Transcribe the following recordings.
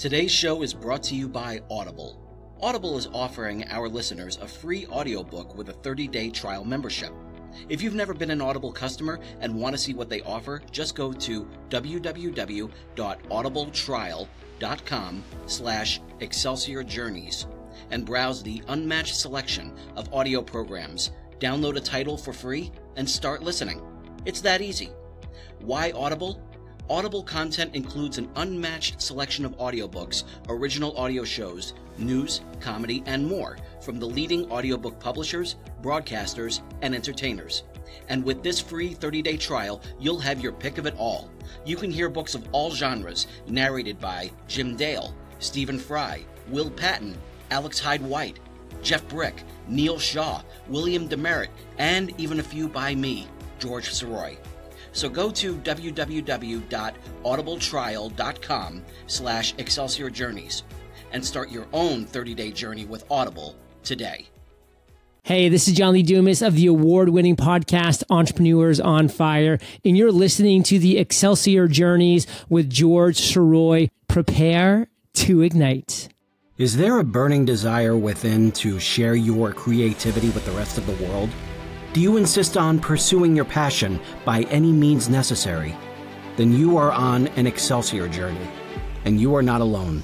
Today's show is brought to you by Audible. Audible is offering our listeners a free audiobook with a 30-day trial membership. If you've never been an Audible customer and want to see what they offer, just go to www.audibletrial.com/Excelsior Journeys and browse the unmatched selection of audio programs. Download a title for free and start listening. It's that easy. Why Audible? Audible content includes an unmatched selection of audiobooks, original audio shows, news, comedy, and more from the leading audiobook publishers, broadcasters, and entertainers. And with this free 30-day trial, you'll have your pick of it all. You can hear books of all genres narrated by Jim Dale, Stephen Fry, Will Patton, Alex Hyde White, Jeff Brick, Neil Shaw, William Demerit, and even a few by me, George Sirois. So go to www.audibletrial.com/Excelsior Journeys and start your own 30-day journey with Audible today. Hey, this is John Lee Dumas of the award-winning podcast Entrepreneurs on Fire, and you're listening to the Excelsior Journeys with George Sirois. Prepare to ignite. Is there a burning desire within to share your creativity with the rest of the world? Do you insist on pursuing your passion by any means necessary? Then you are on an Excelsior journey, and you are not alone.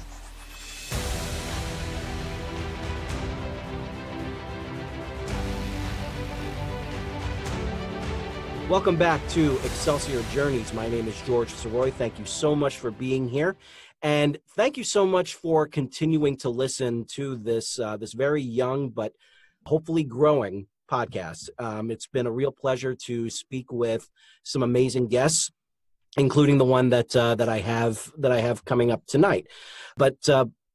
Welcome back to Excelsior Journeys. My name is George Sirois. Thank you so much for being here. And thank you so much for continuing to listen to this very young but hopefully growing podcast. It's been a real pleasure to speak with some amazing guests, including the one that I have coming up tonight. But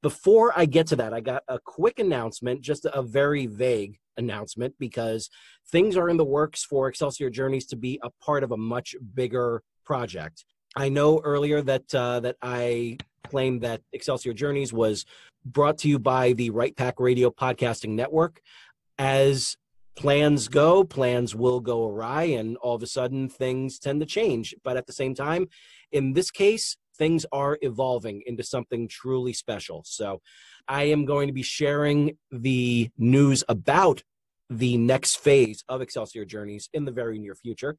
before I get to that, I got a quick announcement, just a very vague announcement, because things are in the works for Excelsior Journeys to be a part of a much bigger project. I know earlier that I claimed that Excelsior Journeys was brought to you by the Right Pack Radio Podcasting Network. As plans go, plans will go awry, and all of a sudden things tend to change. But at the same time, in this case, things are evolving into something truly special. So I am going to be sharing the news about the next phase of Excelsior Journeys in the very near future.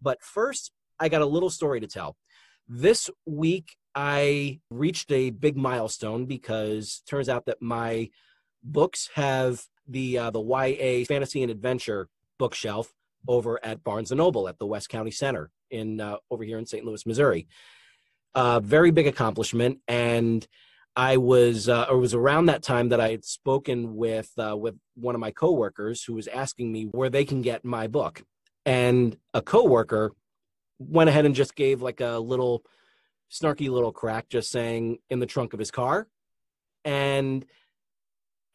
But first, I got a little story to tell. This week, I reached a big milestone because it turns out that my books have the YA fantasy and adventure bookshelf over at Barnes & Noble at the West County Center in over here in St. Louis, Missouri. Very big accomplishment, and it was around that time that I had spoken with one of my coworkers who was asking me where they can get my book, and a coworker went ahead and just gave like a little snarky little crack, just saying in the trunk of his car. And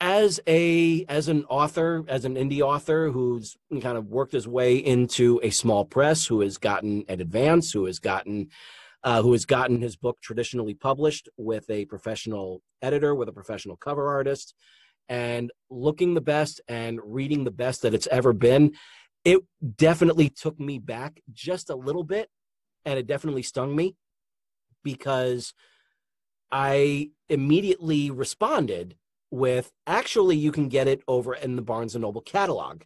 as an author, as an indie author who's kind of worked his way into a small press, who has gotten an advance, who has gotten his book traditionally published with a professional editor, with a professional cover artist, and looking the best and reading the best that it's ever been, it definitely took me back just a little bit, and it definitely stung me, because I immediately responded with, actually, you can get it over in the Barnes & Noble catalog.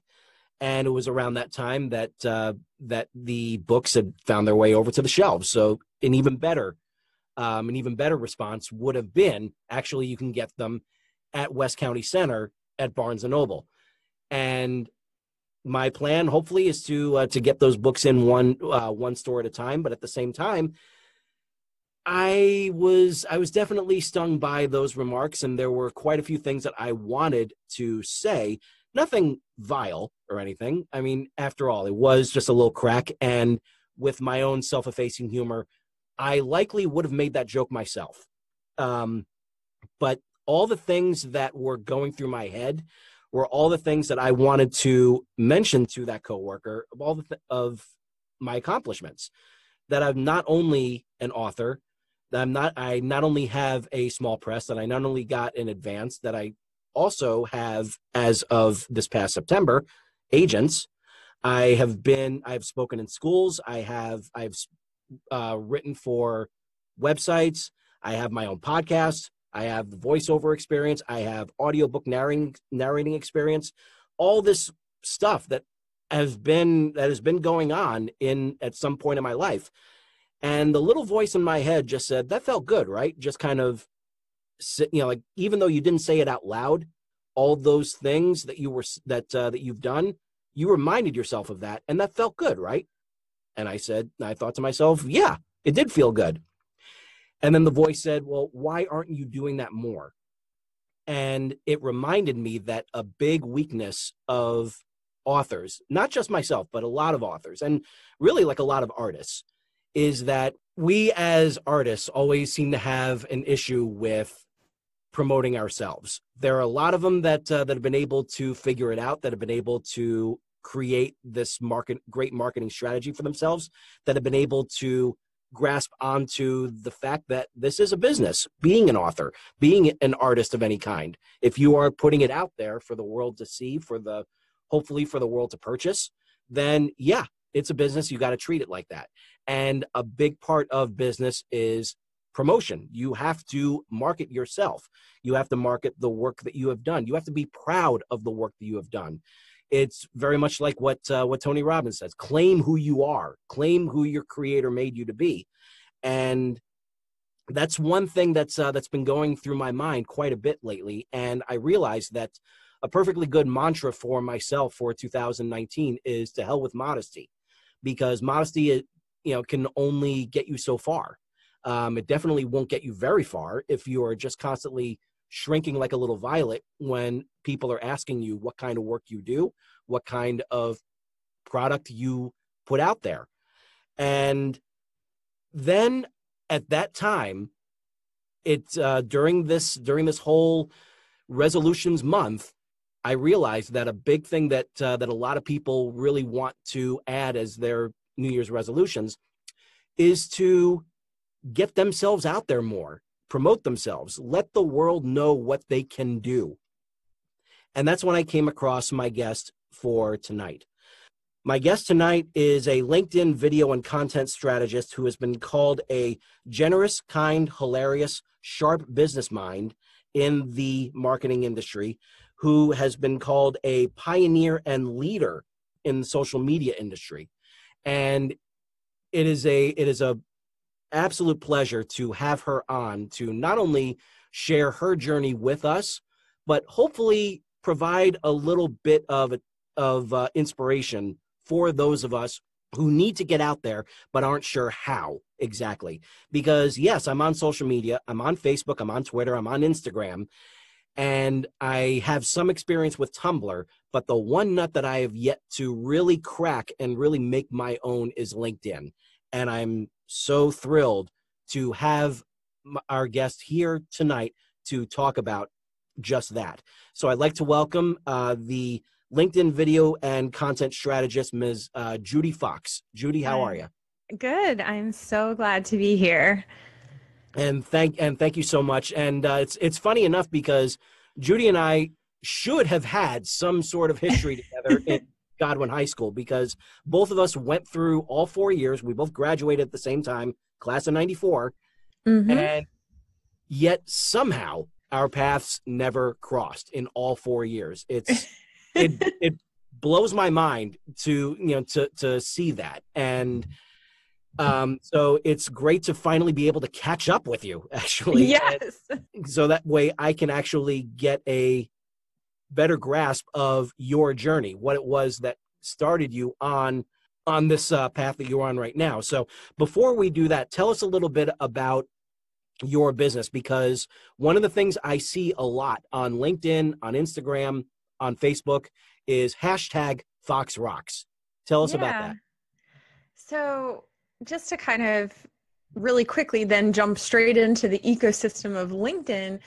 And it was around that time that the books had found their way over to the shelves. So an even better response would have been, actually, you can get them at West County Center at Barnes & Noble. And my plan, hopefully, is to get those books in one store at a time. But at the same time, I was definitely stung by those remarks, and there were quite a few things that I wanted to say. Nothing vile or anything. I mean, after all, it was just a little crack, and with my own self-effacing humor, I likely would have made that joke myself. But all the things that were going through my head were all the things that I wanted to mention to that coworker of all of my accomplishments. That I'm not only an author, that I not only have a small press, that I not only got an advance, that I also have, as of this past September, agents. I've spoken in schools. I've written for websites. I have my own podcast. I have the voiceover experience. I have audiobook narrating experience. All this stuff that has been going on at some point in my life. And the little voice in my head just said, that felt good, right? Just kind of, like, even though you didn't say it out loud, all those things that you've done, you reminded yourself of that. And that felt good, right? And I thought to myself, yeah, it did feel good. And then the voice said, well, why aren't you doing that more? And it reminded me that a big weakness of authors, not just myself, but a lot of authors, and really like a lot of artists, is that we as artists always seem to have an issue with promoting ourselves. There are a lot of them that have been able to figure it out, that have been able to create this great marketing strategy for themselves, that have been able to grasp onto the fact that this is a business, being an author, being an artist of any kind. If you are putting it out there for the world to see, hopefully for the world to purchase, then yeah, it's a business. You got to treat it like that. And a big part of business is promotion. You have to market yourself. You have to market the work that you have done. You have to be proud of the work that you have done. It's very much like what Tony Robbins says: claim who you are, claim who your creator made you to be. And that's one thing that's been going through my mind quite a bit lately. And I realized that a perfectly good mantra for myself for 2019 is to hell with modesty, because modesty, can only get you so far. It definitely won't get you very far if you are just constantly shrinking like a little violet when people are asking you what kind of work you do, what kind of product you put out there. And then at that time, it's during this whole resolutions month, I realized that a big thing that a lot of people really want to add as their New Year's resolutions is to get themselves out there more, promote themselves, let the world know what they can do. And that's when I came across my guest for tonight. My guest tonight is a LinkedIn video and content strategist who has been called a generous, kind, hilarious, sharp business mind in the marketing industry, who has been called a pioneer and leader in the social media industry. And it is a absolute pleasure to have her on to not only share her journey with us, but hopefully provide a little bit of inspiration for those of us who need to get out there but aren't sure how exactly. Because yes, I'm on social media, I'm on Facebook, I'm on Twitter, I'm on Instagram, and I have some experience with Tumblr, but the one nut that I have yet to really crack and really make my own is LinkedIn. And I'm so thrilled to have our guest here tonight to talk about just that. So I'd like to welcome the LinkedIn video and content strategist, Ms. Judi Fox. Judi, how are you? Good. I'm so glad to be here. And thank you so much. And it's funny enough because Judi and I should have had some sort of history together in Godwin High School, because both of us went through all 4 years. We both graduated at the same time, class of 94. Mm-hmm. And yet somehow our paths never crossed in all 4 years. It blows my mind to see that. And so it's great to finally be able to catch up with you, actually. Yes. So that way I can actually get a better grasp of your journey, what it was that started you on this path that you're on right now. So before we do that, tell us a little bit about your business, because one of the things I see a lot on LinkedIn, on Instagram, on Facebook is #FoxRocks. Tell us about that. So just to kind of really quickly then jump straight into the ecosystem of LinkedIn,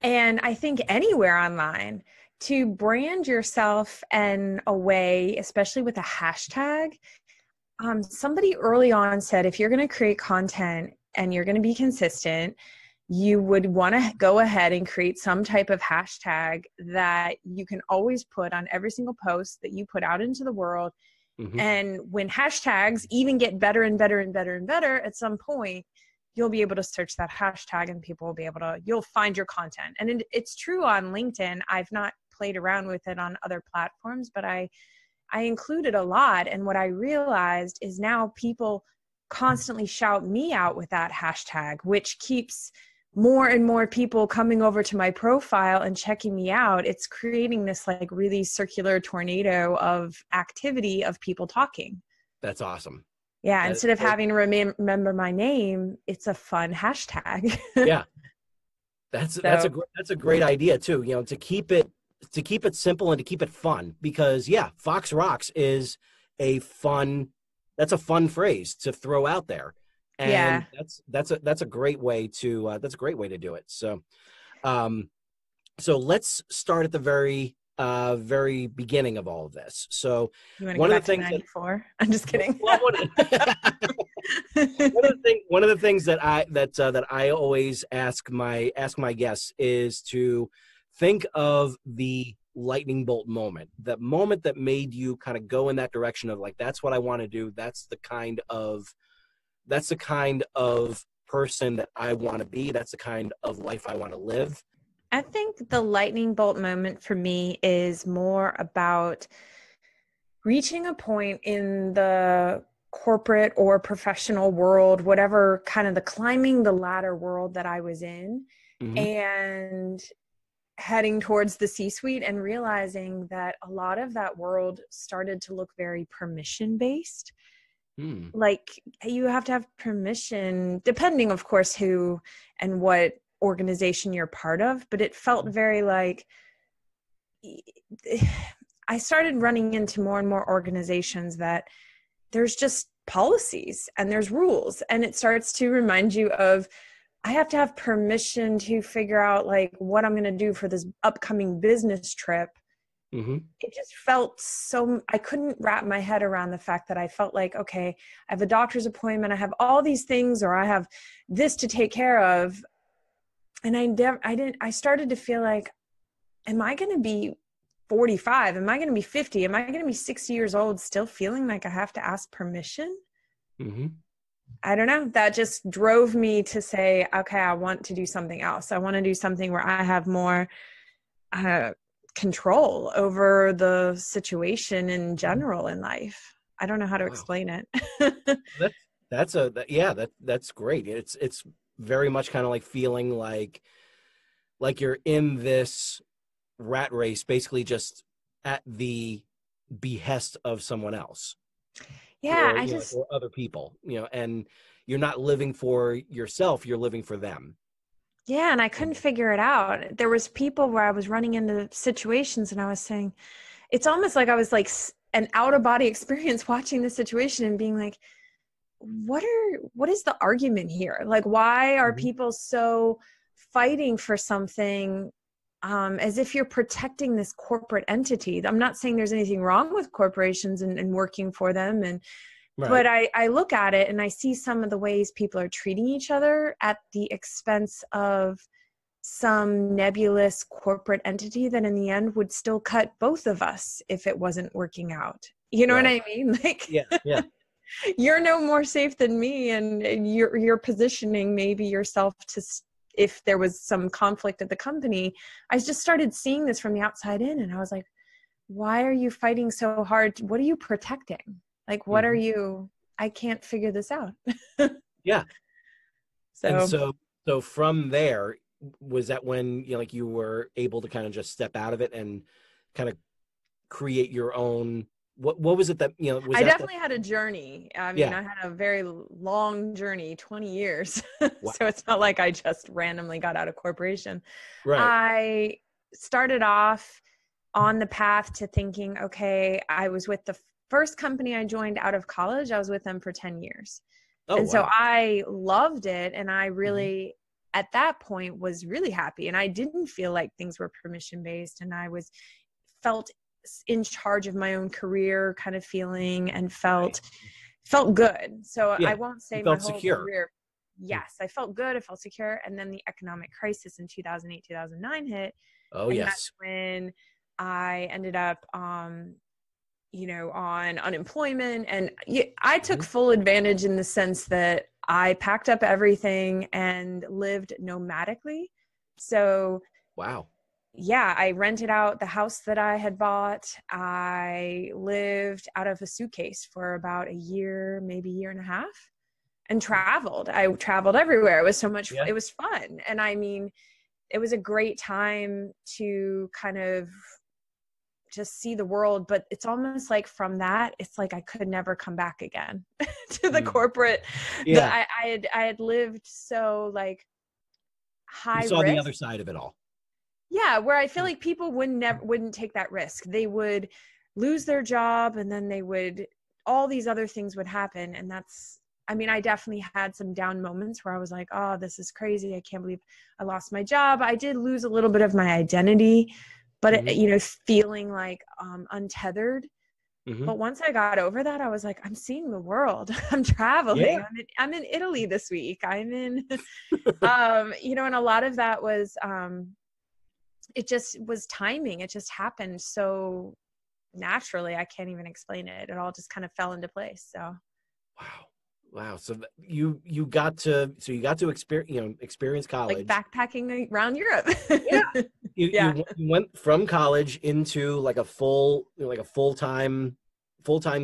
and I think anywhere online, to brand yourself in a way, especially with a hashtag. Somebody early on said, if you're going to create content and you're going to be consistent, you would want to go ahead and create some type of hashtag that you can always put on every single post that you put out into the world. Mm-hmm. And when hashtags even get better and better and better and better, at some point, you'll be able to search that hashtag and people will be able to, you'll find your content. And it's true on LinkedIn. I've not played around with it on other platforms, but I include it a lot. And what I realized is now people constantly shout me out with that hashtag, which keeps more and more people coming over to my profile and checking me out. It's creating this like really circular tornado of activity of people talking. That's awesome. Yeah. Instead of having to remember my name, it's a fun hashtag. Yeah. That's a great idea too, you know, to keep it simple and to keep it fun, because Fox Rocks is that's a fun phrase to throw out there. And that's a great way to do it. So so let's start at the very beginning of all of this. So one of the things 94? I'm just kidding. One of the things that I always ask my guests is to think of the lightning bolt moment, that moment that made you kind of go in that direction of like, that's what I want to do. That's the kind of person that I want to be. That's the kind of life I want to live. I think the lightning bolt moment for me is more about reaching a point in the corporate or professional world, whatever kind of the climbing the ladder world that I was in, and heading towards the C-suite and realizing that a lot of that world started to look very permission-based. Like you have to have permission, depending, of course, who and what organization you're part of, but it felt very like I started running into more and more organizations that there's just policies and there's rules, and it starts to remind you of, I have to have permission to figure out like what I'm going to do for this upcoming business trip. It just felt so, I couldn't wrap my head around the fact that I felt like, okay, I have a doctor's appointment, I have all these things, or I have this to take care of. And I started to feel like, am I going to be 45? Am I going to be 50? Am I going to be 60 years old still feeling like I have to ask permission? I don't know. That just drove me to say, okay, I want to do something else. I want to do something where I have more control over the situation in general in life. I don't know how to explain it. That's great. It's very much kind of like feeling like you're in this rat race, basically just at the behest of someone else. Yeah, or other people, you know, and you're not living for yourself, you're living for them. Yeah, and I couldn't figure it out. There was people where I was running into situations and I was saying, it's almost like I was like an out-of-body experience watching the situation and being like, what is the argument here? Like, why are people so fighting for something as if you're protecting this corporate entity? I'm not saying there's anything wrong with corporations and working for them, but I look at it and I see some of the ways people are treating each other at the expense of some nebulous corporate entity that in the end would still cut both of us if it wasn't working out. You know what I mean? Like, yeah. You're no more safe than me, and you're positioning maybe yourself to, if there was some conflict at the company. I just started seeing this from the outside in, and I was like, why are you fighting so hard? What are you protecting? Like, what are you? I can't figure this out. Yeah. So from there, was that when you were able to kind of just step out of it and kind of create your own? What was it that I definitely had a journey. I mean, I had a very long journey, 20 years. Wow. So it's not like I just randomly got out of corporation. Right. I started off on the path to thinking, okay, I was with the first company I joined out of college. I was with them for 10 years. So I loved it. And I really, at that point, was really happy. And I didn't feel like things were permission-based. And I felt in charge of my own career kind of feeling, and felt good. So I won't say my whole career. Yes, I felt good. I felt secure. And then the economic crisis in 2008, 2009 hit. That's when I ended up on unemployment. And I took full advantage in the sense that I packed up everything and lived nomadically. So, Wow. yeah, I rented out the house that I had bought. I lived out of a suitcase for about a year, maybe year and a half, and traveled. I traveled everywhere. It was so much, it was fun. And I mean, it was a great time to kind of just see the world, but it's almost like from that, it's like I could never come back again to the corporate. Yeah. I had lived so like high You saw risk. the other side of it all. Yeah, where I feel like people wouldn't take that risk. They would lose their job, and then all these other things would happen. And I definitely had some down moments where I was like, oh, this is crazy. I can't believe I lost my job. I did lose a little bit of my identity, but feeling like untethered. But once I got over that, I was like, I'm seeing the world. I'm traveling. Yeah. I'm in Italy this week. I'm in, and a lot of that was, it just was timing. It just happened so naturally. I can't even explain it. It all just kind of fell into place. So. Wow. So you got to experience college, like backpacking around Europe. You went from college into like a full-time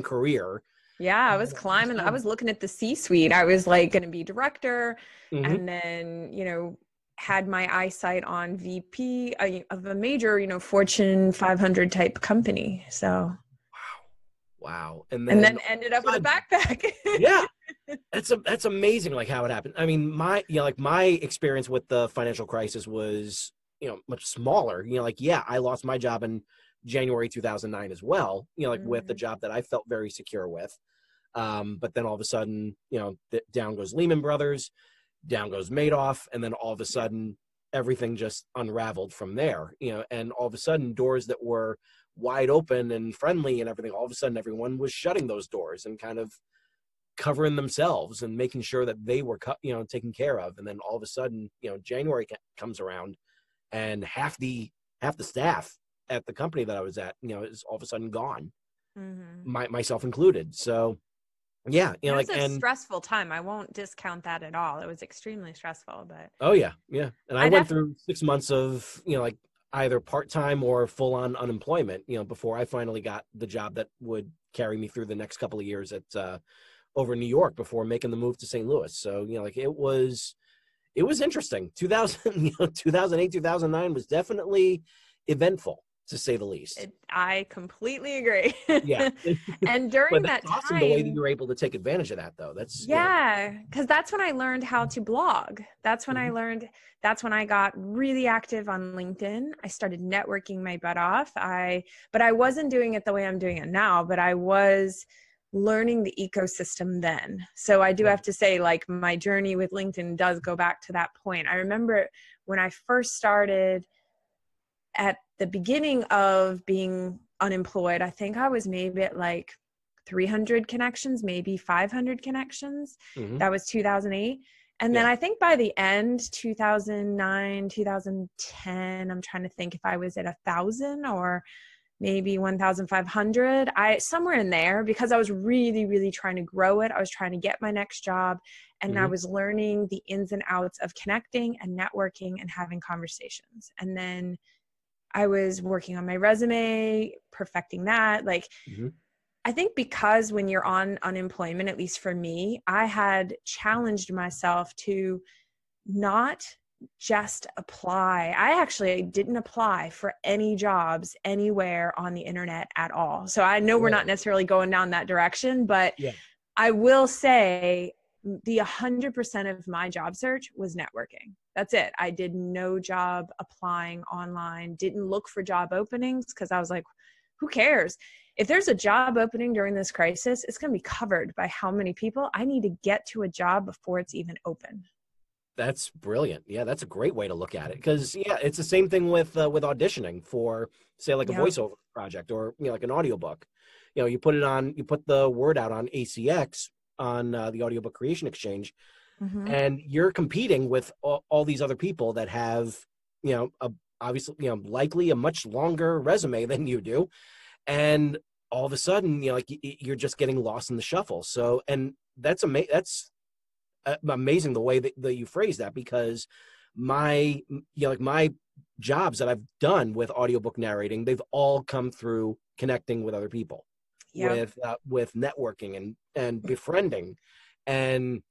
career. Yeah, I was climbing. I was looking at the C-suite. I was like going to be director, and then had my eyesight on VP of a major Fortune 500 type company. So. Wow. And then ended up with a backpack. Yeah. That's amazing. Like how it happened. I mean, my experience with the financial crisis was, much smaller. I lost my job in January 2009 as well, with the job that I felt very secure with. But then all of a sudden, down goes Lehman Brothers, down goes Madoff. And then all of a sudden everything just unraveled from there, and all of a sudden doors that were wide open and friendly and everything, all of a sudden everyone was shutting those doors and kind of covering themselves and making sure that they were taken care of. And then all of a sudden January comes around and half the staff at the company that I was at is all of a sudden gone, myself included. So yeah, it was a stressful time. I won't discount that at all. It was extremely stressful, but and I went through 6 months of either part-time or full-on unemployment, before I finally got the job that would carry me through the next couple of years at over in New York before making the move to St. Louis. So, it was interesting. 2008, 2009 was definitely eventful, to say the least. I completely agree. Yeah. And during that awesome time, the way that you were able to take advantage of that, though. That's because that's when I learned how to blog. That's when that's when I got really active on LinkedIn. I started networking my butt off. But I wasn't doing it the way I'm doing it now, but I was learning the ecosystem then. So I do have to say, like, my journey with LinkedIn does go back to that point. I remember when I first started at the beginning of being unemployed, I think I was maybe at like 300 connections, maybe 500 connections. That was 2008. And then I think by the end, 2009, 2010, I'm trying to think if I was at 1,000 or maybe 1,500, somewhere in there, because I was really, really trying to grow it. I was trying to get my next job, and I was learning the ins and outs of connecting and networking and having conversations. And then I was working on my resume, perfecting that. Like, I think because when you're on unemployment, at least for me, I had challenged myself to not just apply. I actually didn't apply for any jobs anywhere on the internet at all. So I know we're not necessarily going down that direction, but I will say the 100% of my job search was networking. That's it. I did no job applying online, didn't look for job openings because I was like, who cares? If there's a job opening during this crisis, it's going to be covered by how many people. I need to get to a job before it's even open. That's brilliant. Yeah, that's a great way to look at it. Because it's the same thing with auditioning for, say, like a voiceover project or like an audiobook. You put the word out on ACX, on the Audiobook Creation Exchange, and you're competing with all these other people that have obviously likely a much longer resume than you do, and all of a sudden, like you're just getting lost in the shuffle. So, and that's amazing the way that you phrase that, because my jobs that I've done with audiobook narrating, they've all come through connecting with other people, with networking and befriending, and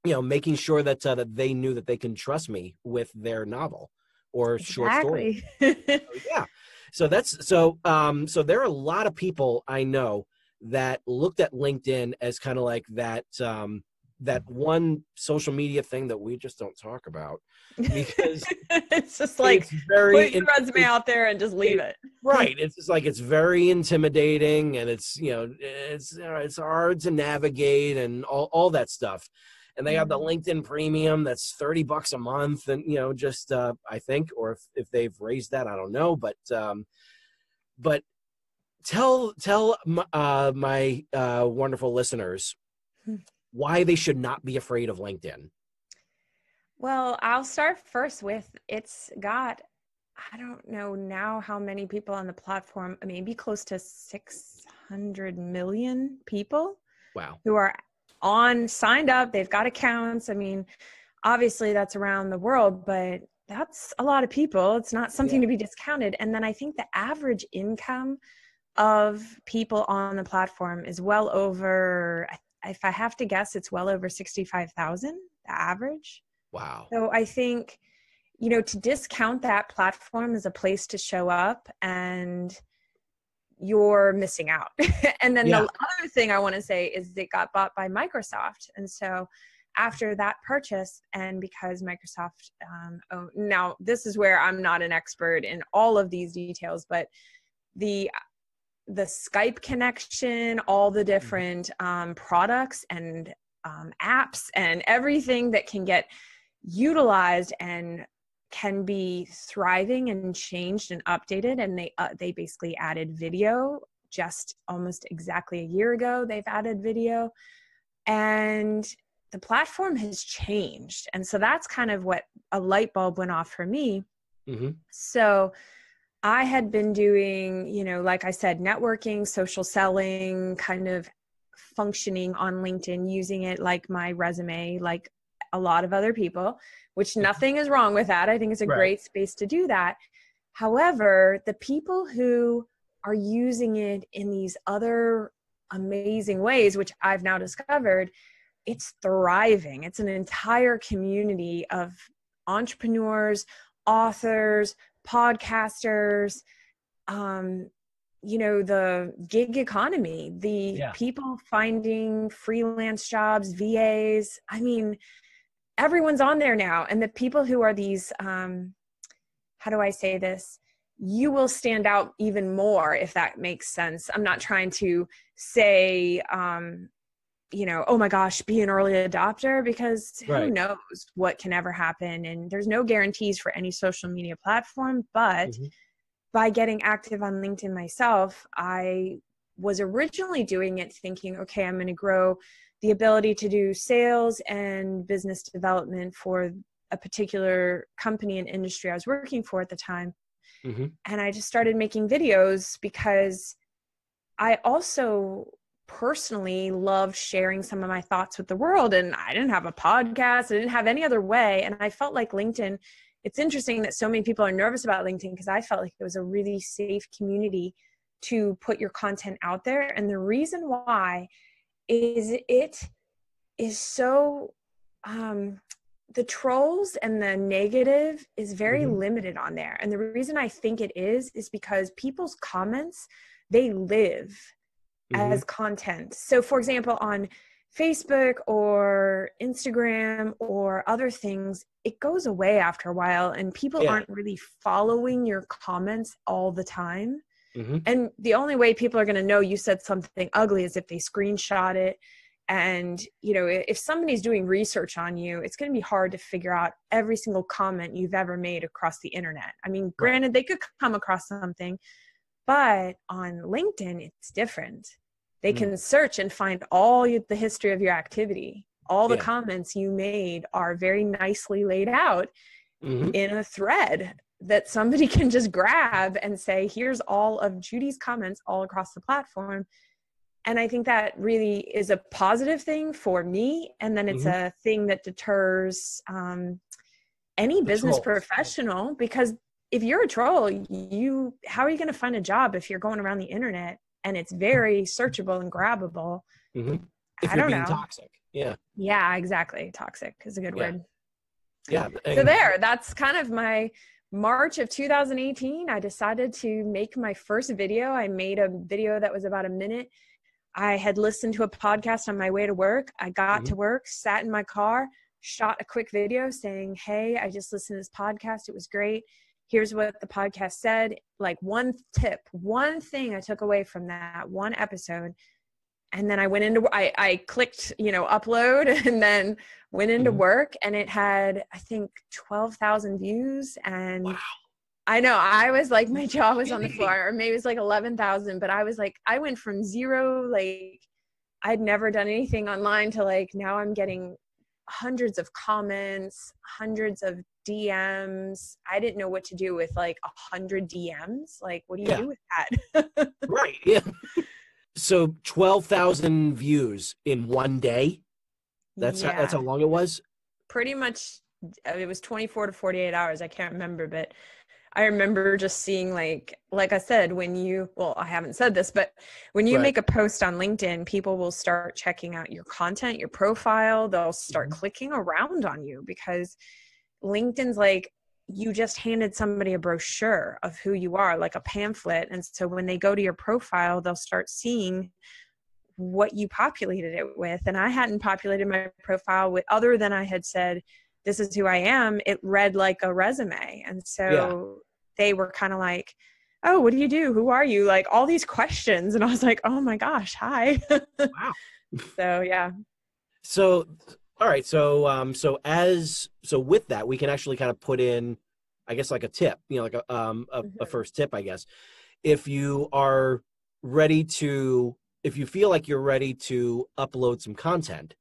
making sure that that they knew that they can trust me with their novel or short story. Yeah. So so there are a lot of people I know that looked at LinkedIn as kind of like that one social media thing that we just don't talk about, because it's just like, put your resume out there and just leave it. Right. It's just like, it's very intimidating, and it's hard to navigate and all that stuff. And they have the LinkedIn Premium that's $30 a month, and just I think, or if they've raised that, I don't know, but tell my wonderful listeners why they should not be afraid of LinkedIn. Well, I'll start first with, it's got, I don't know now how many people on the platform, maybe close to 600 million people. Wow. Who are signed up. They've got accounts. I mean, obviously that's around the world, but that's a lot of people. It's not something to be discounted. And then I think the average income of people on the platform is well over, if I have to guess, it's well over 65,000, the average. Wow. So I think, to discount that platform as a place to show up, and you're missing out. And then the other thing I want to say is it got bought by Microsoft. And so after that purchase, and because Microsoft, now this is where I'm not an expert in all of these details, but the Skype connection, all the different products and apps and everything that can get utilized and can be thriving and changed and updated. And they basically added video just almost exactly a year ago. They've added video, and the platform has changed. And so that's kind of what a light bulb went off for me. So I had been doing, like I said, networking, social selling, kind of functioning on LinkedIn, using it like my resume, like a lot of other people, which nothing is wrong with that. I think it's a great space to do that. However, the people who are using it in these other amazing ways, which I've now discovered, it's thriving. It's an entire community of entrepreneurs, authors, podcasters, the gig economy, the people finding freelance jobs, VAs. I mean, everyone's on there now. And the people who are these, how do I say this? You will stand out even more, if that makes sense. I'm not trying to say, oh my gosh, be an early adopter, because who knows what can ever happen. And there's no guarantees for any social media platform, but by getting active on LinkedIn myself, I was originally doing it thinking, okay, I'm going to grow the ability to do sales and business development for a particular company and industry I was working for at the time. And I just started making videos because I also personally love sharing some of my thoughts with the world. And I didn't have a podcast. I didn't have any other way. And I felt like LinkedIn, it's interesting that so many people are nervous about LinkedIn, because I felt like it was a really safe community to put your content out there. And the reason why is it is so, the trolls and the negative is very limited on there. And the reason I think it is because people's comments, they live as content. So for example, on Facebook or Instagram or other things, it goes away after a while, and people aren't really following your comments all the time. And the only way people are going to know you said something ugly is if they screenshot it. And, if somebody's doing research on you, it's going to be hard to figure out every single comment you've ever made across the internet. I mean, granted, they could come across something, but on LinkedIn, it's different. They can search and find all the history of your activity. All the comments you made are very nicely laid out in a thread. that somebody can just grab and say, here's all of Judi's comments all across the platform. And I think that really is a positive thing for me. And then it's a thing that deters any business professional, because if you're a troll, how are you going to find a job if you're going around the internet and it's very searchable and grabbable? If you're being toxic. Yeah. Yeah, exactly. Toxic is a good word. Yeah. So that's kind of my March of 2018. I decided to make my first video. I made a video that was about a minute. I had listened to a podcast on my way to work. I got to work, sat in my car, shot a quick video saying, hey, I just listened to this podcast. It was great. Here's what the podcast said. Like one tip, one thing I took away from that one episode. And then I went into, I clicked, upload, and then went into work, and it had, I think, 12,000 views. And wow. I know, I was like, my jaw was on the floor, or maybe it was like 11,000, but I was like, I went from zero, like I'd never done anything online, to like, now I'm getting hundreds of comments, hundreds of DMs. I didn't know what to do with like 100 DMs. Like, what do you do with that? Right. Yeah. So 12,000 views in one day. That's how long it was. Pretty much. It was 24 to 48 hours. I can't remember, but I remember just seeing like I said, I haven't said this, but when you make a post on LinkedIn, people will start checking out your content, your profile. They'll start clicking around on you, because LinkedIn's like, you just handed somebody a brochure of who you are, like a pamphlet. And so when they go to your profile, they'll start seeing what you populated it with. And I hadn't populated my profile with, other than I had said, this is who I am. It read like a resume. And so they were kind of like, oh, what do you do? Who are you? Like all these questions. And I was like, oh my gosh, hi. Wow. So, yeah. So, all right. So with that, we can actually kind of put in, I guess, like a tip, like a first tip, I guess. If you are if you feel like you're ready to upload some content,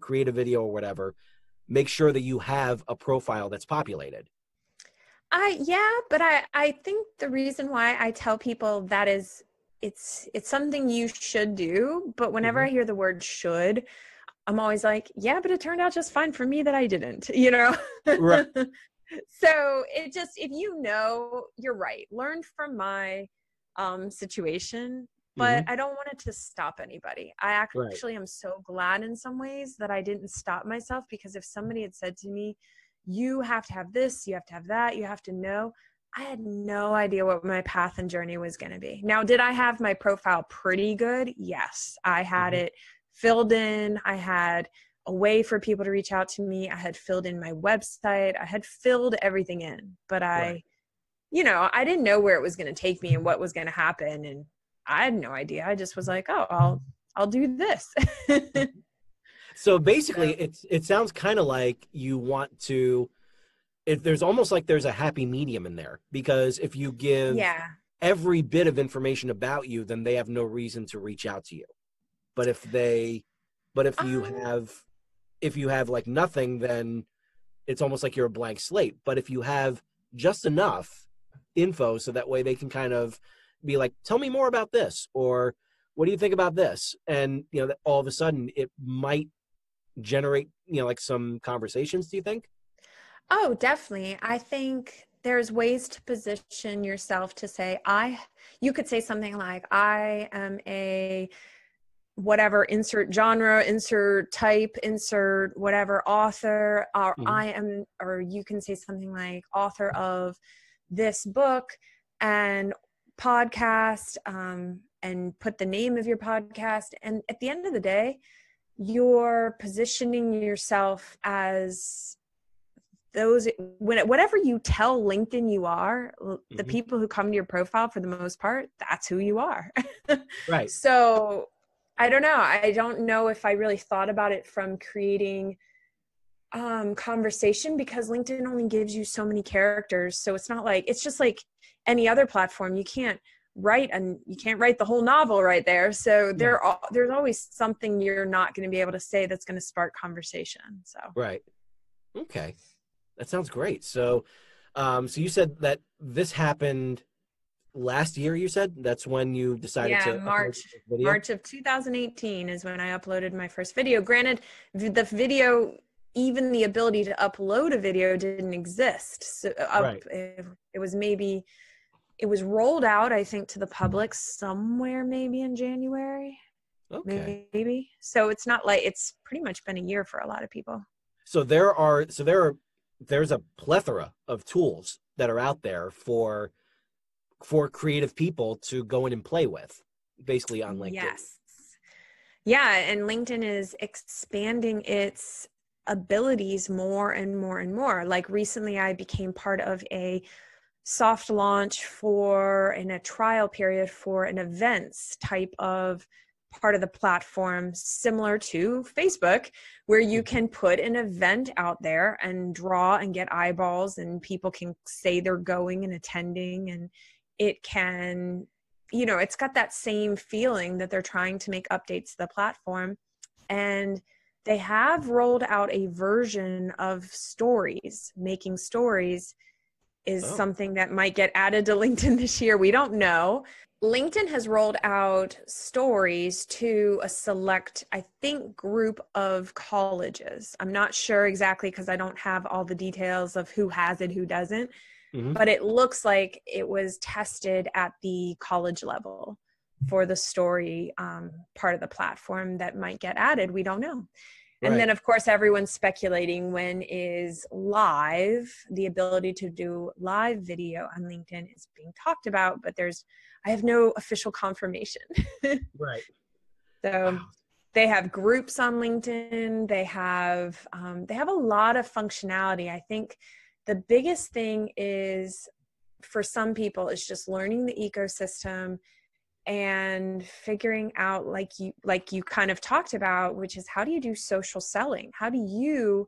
create a video or whatever, make sure that you have a profile that's populated. But I think the reason why I tell people that is, it's something you should do. But whenever I hear the word should, I'm always like, yeah, but it turned out just fine for me that I didn't, Right. So if you're right, learn from my situation, but I don't want it to stop anybody. I actually am so glad in some ways that I didn't stop myself, because if somebody had said to me, you have to have this, you have to have that, you have to know, I had no idea what my path and journey was going to be. Now, did I have my profile pretty good? Yes. I had it filled in. I had a way for people to reach out to me. I had filled in my website. I had filled everything in, but I didn't know where it was going to take me and what was going to happen. And I had no idea. I just was like, oh, I'll do this. So basically it sounds kind of like you want to, there's almost like there's a happy medium in there, because if you give every bit of information about you, then they have no reason to reach out to you. But if you have like nothing, then it's almost like you're a blank slate. But if you have just enough info, so that way they can kind of be like, tell me more about this, or what do you think about this? And, that all of a sudden it might generate, like some conversations, do you think? Oh, definitely. I think there's ways to position yourself to say, you could say something like, I am a whatever, insert genre, insert type, insert whatever author, or or you can say something like author of this book and podcast, and put the name of your podcast. And at the end of the day, you're positioning yourself as whatever you tell LinkedIn you are, the people who come to your profile, for the most part, that's who you are. Right. So I don't know. I don't know if I really thought about it from creating conversation, because LinkedIn only gives you so many characters. So it's not like, it's just like any other platform. You can't write the whole novel right there. So there's always something you're not going to be able to say that's going to spark conversation. So. Right. Okay. That sounds great. So, So you said that this happened last year, you said? That's when you decided to upload this video? March of 2018 is when I uploaded my first video. Granted, the video, even the ability to upload a video didn't exist. So it was rolled out, I think, to the public somewhere maybe in January. Okay. Maybe. So it's not like, it's pretty much been a year for a lot of people. So there's a plethora of tools that are out there for creative people to go in and play with, basically on LinkedIn. Yes. Yeah, and LinkedIn is expanding its abilities more and more and more. Like recently I became part of a soft launch in a trial period for an events type of part of the platform, similar to Facebook, where you can put an event out there and draw and get eyeballs, and people can say they're going and attending, and it can, it's got that same feeling that they're trying to make updates to the platform. And they have rolled out a version of stories. Making stories is something that might get added to LinkedIn this year. We don't know. LinkedIn has rolled out stories to a select, I think, group of colleges. I'm not sure exactly because I don't have all the details of who has it, who doesn't. But it looks like it was tested at the college level for the story part of the platform that might get added. We don't know. And then, of course, everyone's speculating when is live, the ability to do live video on LinkedIn is being talked about, but I have no official confirmation. Right. So they have groups on LinkedIn. They have a lot of functionality. I think the biggest thing is, for some people, is just learning the ecosystem and figuring out, like you kind of talked about, which is, how do you do social selling? How do you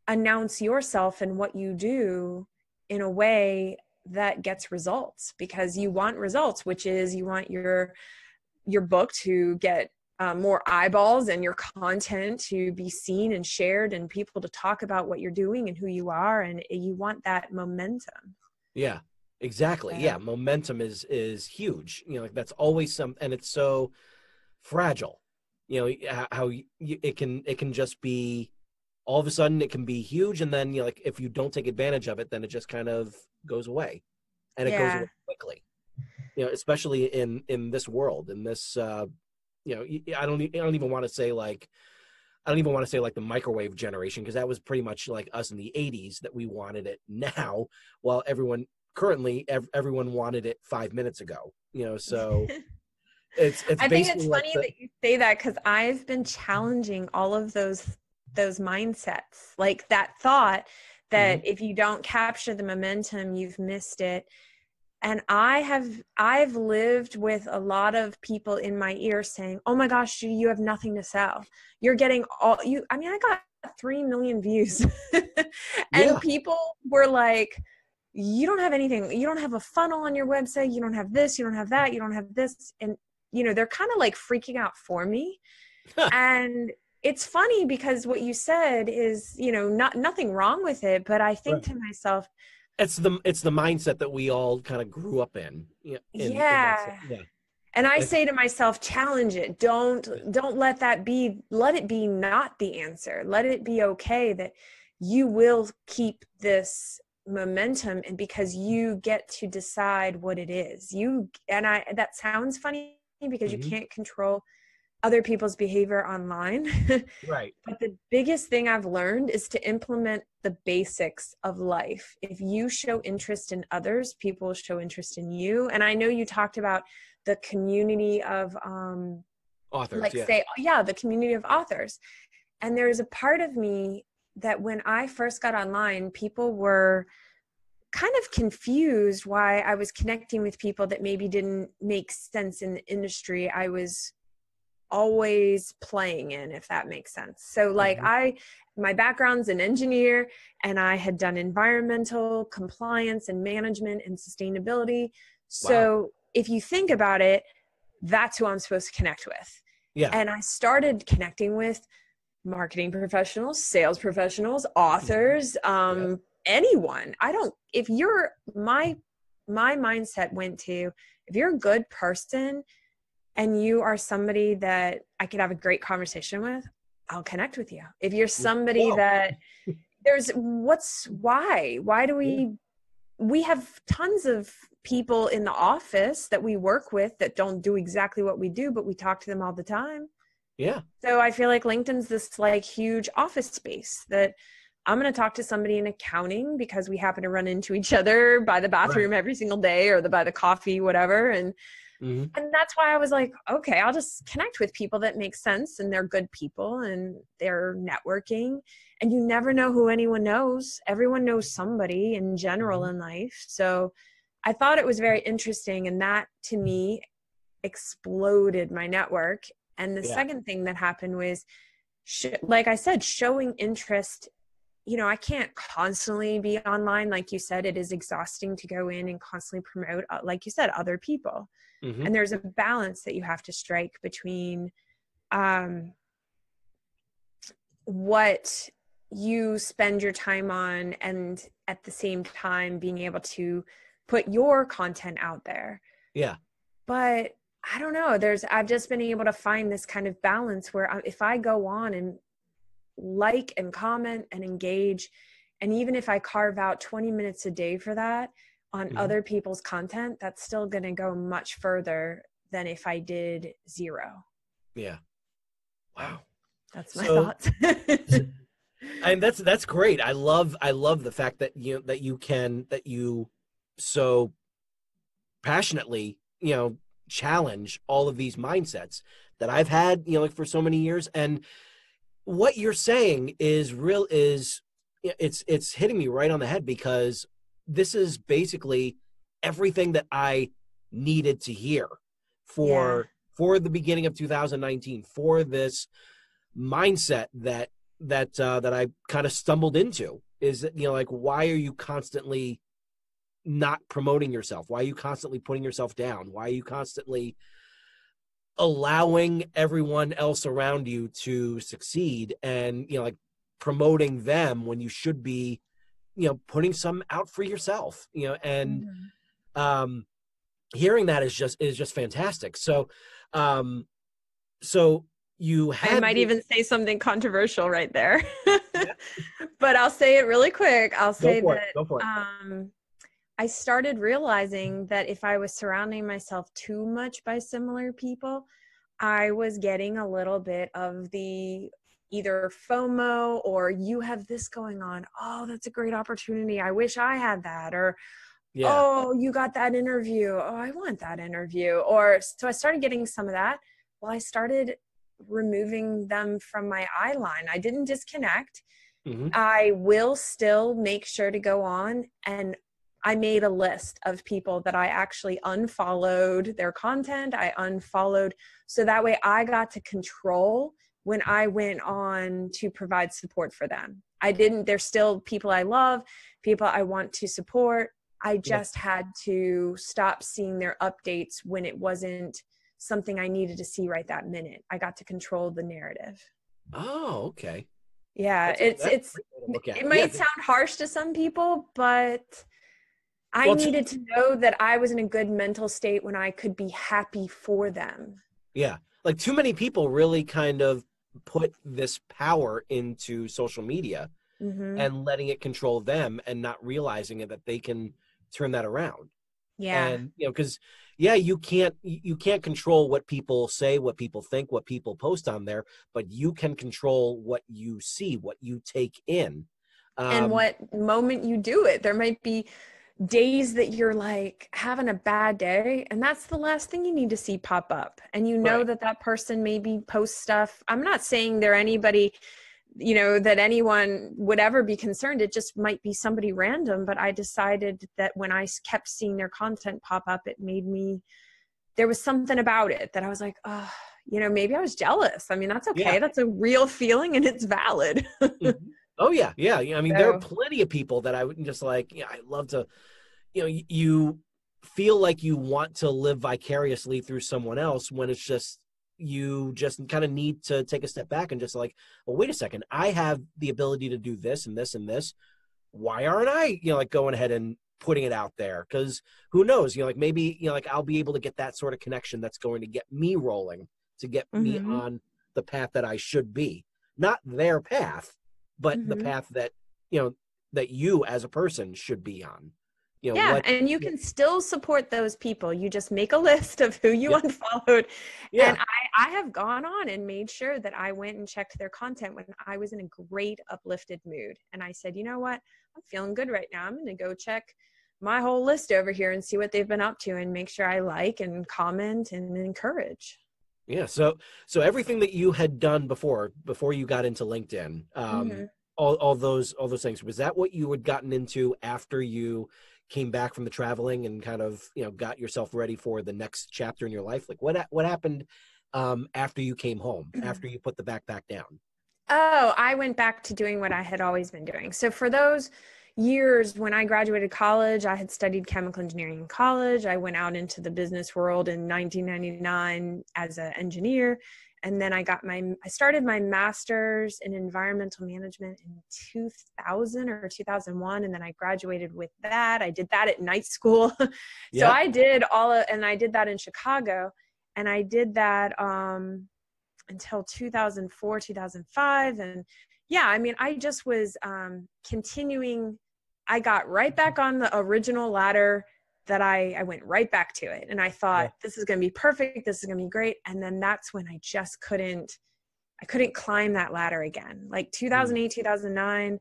announce yourself and what you do in a way that gets results? Because you want results, which is you want your book to get more eyeballs and your content to be seen and shared and people to talk about what you're doing and who you are. And you want that momentum. Yeah. Exactly. Yeah. Momentum is huge. Like that's always and it's so fragile. How it can just be, all of a sudden it can be huge, and then like if you don't take advantage of it, then it just kind of goes away, and it goes away quickly. Especially in this world, in this I don't even want to say like the microwave generation, because that was pretty much like us in the 80s that we wanted it now, while everyone wanted it 5 minutes ago, so it's I think it's funny that you say that, because I've been challenging all of those mindsets, like that thought that if you don't capture the momentum, you've missed it. And I've lived with a lot of people in my ear saying, "Oh my gosh, Judi, you have nothing to sell. You're getting I got 3 million views." And people were like, "You don't have anything. You don't have a funnel on your website. You don't have this. You don't have that. You don't have this." And, they're kind of like freaking out for me. And it's funny because what you said is, nothing wrong with it. But I think to myself, it's the mindset that we all kind of grew up in. And I say to myself, challenge it. Don't let it be not the answer. Let it be okay that you will keep this momentum, and because you get to decide what it is. That sounds funny because you can't control other people's behavior online. Right. But the biggest thing I've learned is to implement the basics of life. If you show interest in others, people will show interest in you. And I know you talked about the community of authors, the community of authors. And there's a part of me that when I first got online, people were kind of confused why I was connecting with people that maybe didn't make sense in the industry I was always playing in, if that makes sense. So like my background's an engineer, and I had done environmental compliance and management and sustainability. So if you think about it, that's who I'm supposed to connect with. Yeah. And I started connecting with marketing professionals, sales professionals, authors, anyone. If you're my mindset went to, if you're a good person and you are somebody that I could have a great conversation with, I'll connect with you. If you're somebody that why do we have tons of people in the office that we work with that don't do exactly what we do, but we talk to them all the time. Yeah. So I feel like LinkedIn's this like huge office space that I'm going to talk to somebody in accounting because we happen to run into each other by the bathroom every single day or by the coffee, whatever. And that's why I was like, okay, I'll just connect with people that make sense and they're good people and they're networking, and you never know who anyone knows. Everyone knows somebody in general in life. So I thought it was very interesting. And that to me exploded my network. And the second thing that happened was, like I said, showing interest. You know, I can't constantly be online. Like you said, it is exhausting to go in and constantly promote, like you said, other people. And there's a balance that you have to strike between what you spend your time on and at the same time being able to put your content out there. Yeah. But I don't know, I've just been able to find this kind of balance where if I go on and like and comment and engage, and even if I carve out 20 minutes a day for that on other people's content, that's still going to go much further than if I did 0. Yeah. Wow. That's my thoughts. And that's great. I love the fact that you so passionately, challenge all of these mindsets that I've had, like for so many years. And what you're saying is it's hitting me right on the head, because this is basically everything that I needed to hear for the beginning of 2019, for this mindset that I kind of stumbled into, is that, like, why are you constantly not promoting yourself? Why are you constantly putting yourself down? Why are you constantly allowing everyone else around you to succeed and, like, promoting them when you should be, putting some out for yourself, and hearing that is just fantastic. So, so you had, I might even say something controversial right there, but I'll say it really quick. I'll say that I started realizing that if I was surrounding myself too much by similar people, I was getting a little bit of the either FOMO or, you have this going on, oh, that's a great opportunity, I wish I had that, or oh, you got that interview, oh, I want that interview. Or so I started getting some of that. Well, I started removing them from my eye line. I didn't disconnect. I will still make sure to go on, and I made a list of people that I actually unfollowed their content. I unfollowed, so that way I got to control when I went on to provide support for them. There's still people I love, people I want to support. I just had to stop seeing their updates when it wasn't something I needed to see right that minute. I got to control the narrative. Oh, okay. Yeah, it might sound harsh to some people, but I needed to know that I was in a good mental state when I could be happy for them. Yeah. Like, too many people really kind of put this power into social media and letting it control them, and not realizing it, that they can turn that around. Yeah. And, because you can't control what people say, what people think, what people post on there, but you can control what you see, what you take in. And what moment you do it. There might be days that you're like having a bad day, and that's the last thing you need to see pop up. And that person maybe posts stuff. I'm not saying they're anybody, that anyone would ever be concerned. It just might be somebody random. But I decided that when I kept seeing their content pop up, there was something about it that I was like, oh, maybe I was jealous. I mean, that's okay. Yeah. That's a real feeling, and it's valid. Oh yeah. Yeah. I mean, there are plenty of people that I would just like, I love to, you feel like you want to live vicariously through someone else, when it's just, you just kind of need to take a step back and just like, well, wait a second, I have the ability to do this and this and this. why aren't I, like going ahead and putting it out there? Because who knows, like maybe, like I'll be able to get that sort of connection that's going to get me rolling, to get me on the path that I should be. Not their path, but the path that, that you as a person should be on. And you can still support those people. You just make a list of who you unfollowed. And I have gone on and made sure that I went and checked their content when I was in a great uplifted mood. And I said, you know what? I'm feeling good right now. I'm going to go check my whole list over here and see what they've been up to and make sure I like and comment and encourage. Yeah. So everything that you had done before you got into LinkedIn, all those things, was that what you had gotten into after you came back from the traveling and kind of, got yourself ready for the next chapter in your life? Like what happened after you came home, after you put the backpack down? Oh, I went back to doing what I had always been doing. So for those years when I graduated college, I had studied chemical engineering in college. I went out into the business world in 1999 as an engineer. And then I started my master's in environmental management in 2000 or 2001. And then I graduated with that. I did that at night school. So I did and I did that in Chicago. And I did that until 2004, 2005. And I just was continuing. I got right back on the original ladder that I went right back to it. And I thought, this is going to be perfect. This is going to be great. And then that's when I just couldn't climb that ladder again. Like 2008, 2009,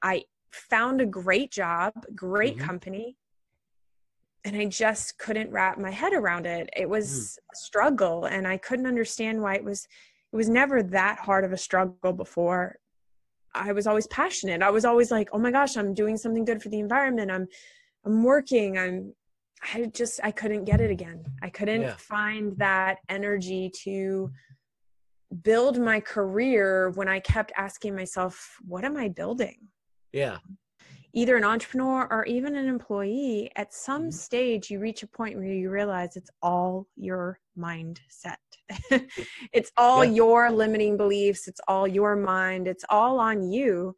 I found a great job, great company, and I just couldn't wrap my head around it. It was a struggle, and I couldn't understand why it was never that hard of a struggle before. I was always passionate. I was always like, oh my gosh, I'm doing something good for the environment. I'm working. I couldn't get it again. I couldn't find that energy to build my career when I kept asking myself, what am I building? Yeah. Either an entrepreneur or even an employee, at some stage you reach a point where you realize it's all your mindset. It's all your limiting beliefs. It's all your mind. It's all on you,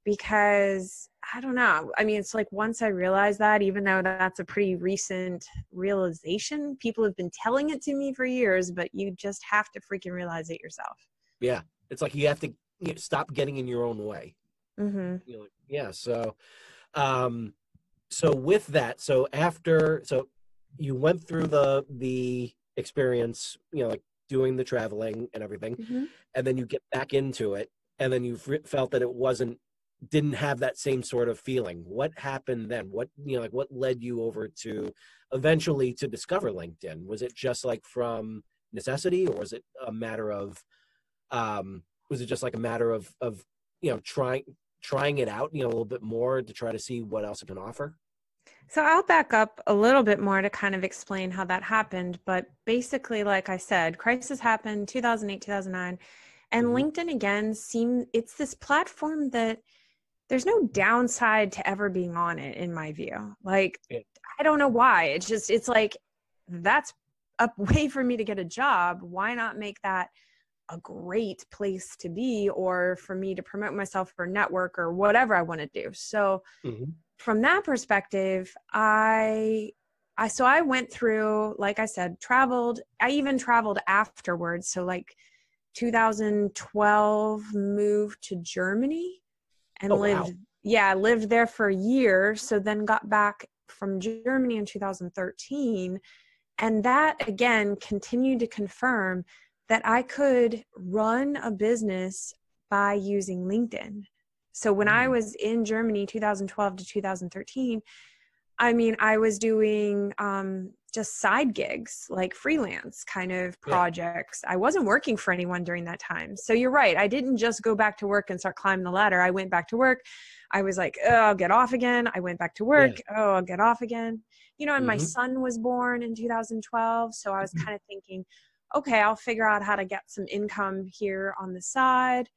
because I don't know. I mean, it's like once I realized that, even though that's a pretty recent realization, people have been telling it to me for years, but you just have to freaking realize it yourself. Yeah. It's like you have to stop getting in your own way. So with that, so you went through the experience, like doing the traveling and everything, and then you get back into it, and then you felt that it didn't have that same sort of feeling. What happened then? What led you over to eventually to discover LinkedIn? Was it just like from necessity, or was it a matter of trying it out, a little bit more to try to see what else it can offer? So I'll back up a little bit more to kind of explain how that happened. But basically, like I said, crisis happened 2008, 2009. And LinkedIn, again, it's this platform that there's no downside to ever being on it, in my view. Like, I don't know why. It's like, that's a way for me to get a job. Why not make that a great place to be, or for me to promote myself or network or whatever I want to do? So from that perspective, I went through, like I said, traveled. I even traveled afterwards. So like 2012, moved to Germany and lived there for a year. So then got back from Germany in 2013. And that, again, continued to confirm that I could run a business by using LinkedIn. So when I was in Germany, 2012 to 2013, I mean, I was doing just side gigs, like freelance kind of projects. I wasn't working for anyone during that time. So you're right. I didn't just go back to work and start climbing the ladder. I went back to work. I was like, oh, I'll get off again. I went back to work. Oh, I'll get off again. And my son was born in 2012. So I was kind of thinking, okay, I'll figure out how to get some income here on the side.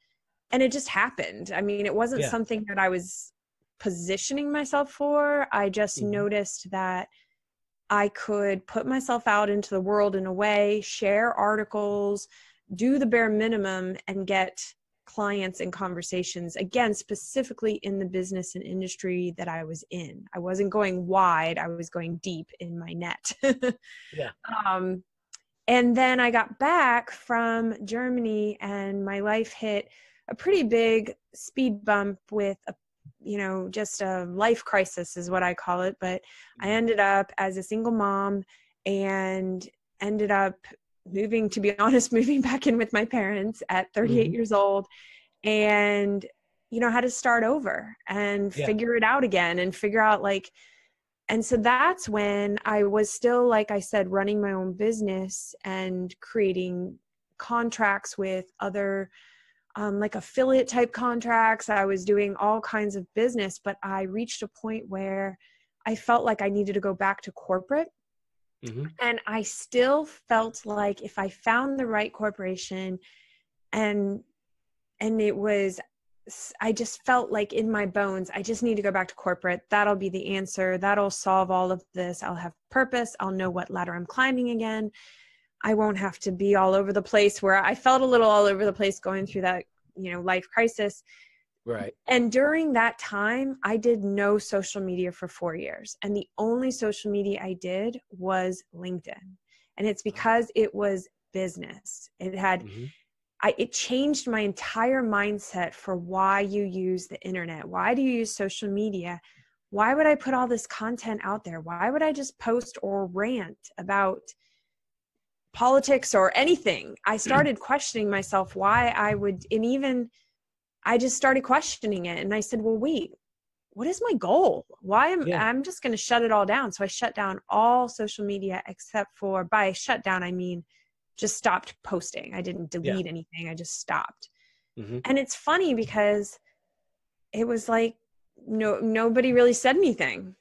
And it just happened. I mean, it wasn't something that I was positioning myself for. I just noticed that I could put myself out into the world in a way, share articles, do the bare minimum, and get clients and conversations, again, specifically in the business and industry that I was in. I wasn't going wide, I was going deep in my net. Yeah. And then I got back from Germany and my life hit a pretty big speed bump with just a life crisis is what I call it. But I ended up as a single mom and ended up moving back in with my parents at 38 years old, and, had to start over and figure it out again and figure out and so that's when I was still, like I said, running my own business and creating contracts with other affiliate type contracts. I was doing all kinds of business, but I reached a point where I felt like I needed to go back to corporate. And I still felt like if I found the right corporation and I just felt like in my bones, I just need to go back to corporate. That'll be the answer. That'll solve all of this. I'll have purpose. I'll know what ladder I'm climbing again. I won't have to be all over the place, where I felt a little all over the place going through that, life crisis. Right. And during that time, I did no social media for 4 years. And the only social media I did was LinkedIn. And it's because it was business. It had, it changed my entire mindset for why you use the internet. Why do you use social media? Why would I put all this content out there? Why would I just post or rant about politics or anything? I started questioning myself why I would, and even I just started questioning it. And I said, well, wait, what is my goal? I'm just going to shut it all down. So I shut down all social media except for, by shut down, I mean, just stopped posting. I didn't delete anything. I just stopped. And it's funny because it was like, nobody really said anything.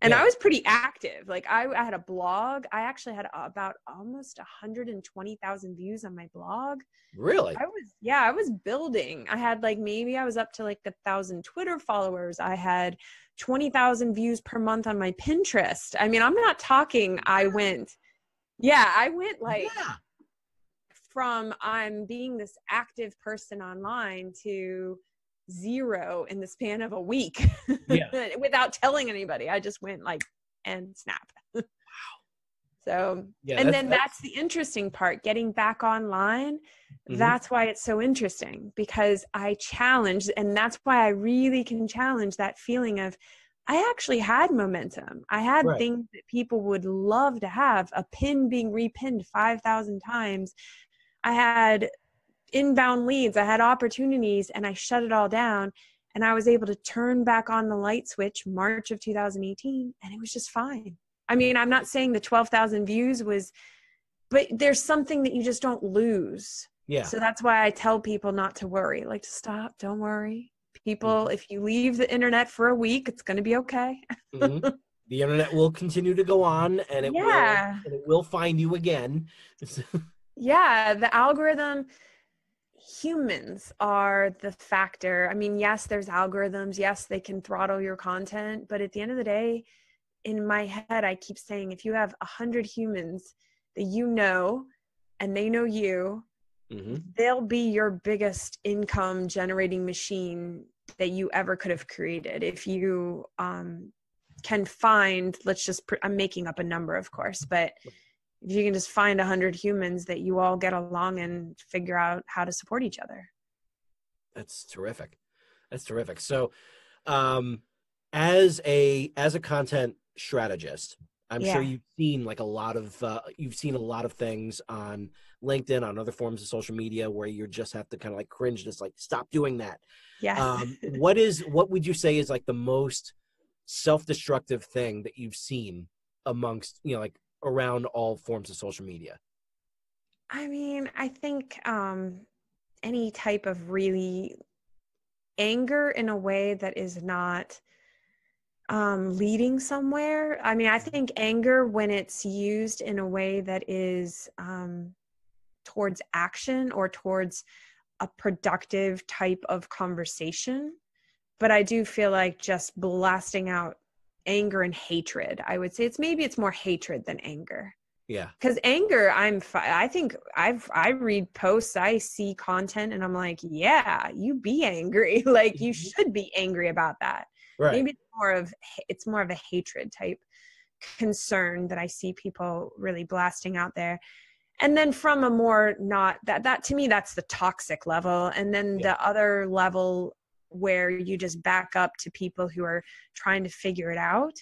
And I was pretty active. Like I had a blog. I actually had about almost 120,000 views on my blog. Really? I was building. I had maybe I was up to 1,000 Twitter followers. I had 20,000 views per month on my Pinterest. I mean, I'm not talking, from I'm being this active person online to 0 in the span of a week without telling anybody. I just went and snap. Wow. So, and then that's the interesting part, getting back online. That's why it's so interesting, because I challenged, and that's why I really can challenge that feeling of, I actually had momentum. I had things that people would love to have, a pin being repinned 5,000 times. I had inbound leads, I had opportunities, and I shut it all down. And I was able to turn back on the light switch March of 2018, and it was just fine. I mean, I'm not saying the 12,000 views but there's something that you just don't lose. Yeah. So that's why I tell people not to worry, to stop, don't worry. People, if you leave the internet for a week, it's going to be okay. The internet will continue to go on, and it will find you again. The algorithm, humans are the factor. I mean, yes, there's algorithms. Yes, they can throttle your content. But at the end of the day, in my head, I keep saying, if you have 100 humans that and they know you, they'll be your biggest income generating machine that you ever could have created. If you can find, I'm making up a number, of course, but if you can just find 100 humans that you all get along and figure out how to support each other. That's terrific. So, as a content strategist, I'm sure you've seen a lot of things on LinkedIn, on other forms of social media, where you just have to kind of cringe, just stop doing that. Yes. What would you say is the most self-destructive thing that you've seen amongst, around all forms of social media? I mean, I think any type of really anger in a way that is not leading somewhere. I mean, I think anger, when it's used in a way that is towards action or towards a productive type of conversation. But I do feel like just blasting out anger and hatred, I would say it's more hatred than anger. Yeah. Because anger, I think I read posts, I see content, and I'm like, yeah, you be angry. Like, you should be angry about that. Right. Maybe it's more of a hatred type concern that I see people really blasting out there. And then from a more not that to me, that's the toxic level. And then the other level where you just back up to people who are trying to figure it out.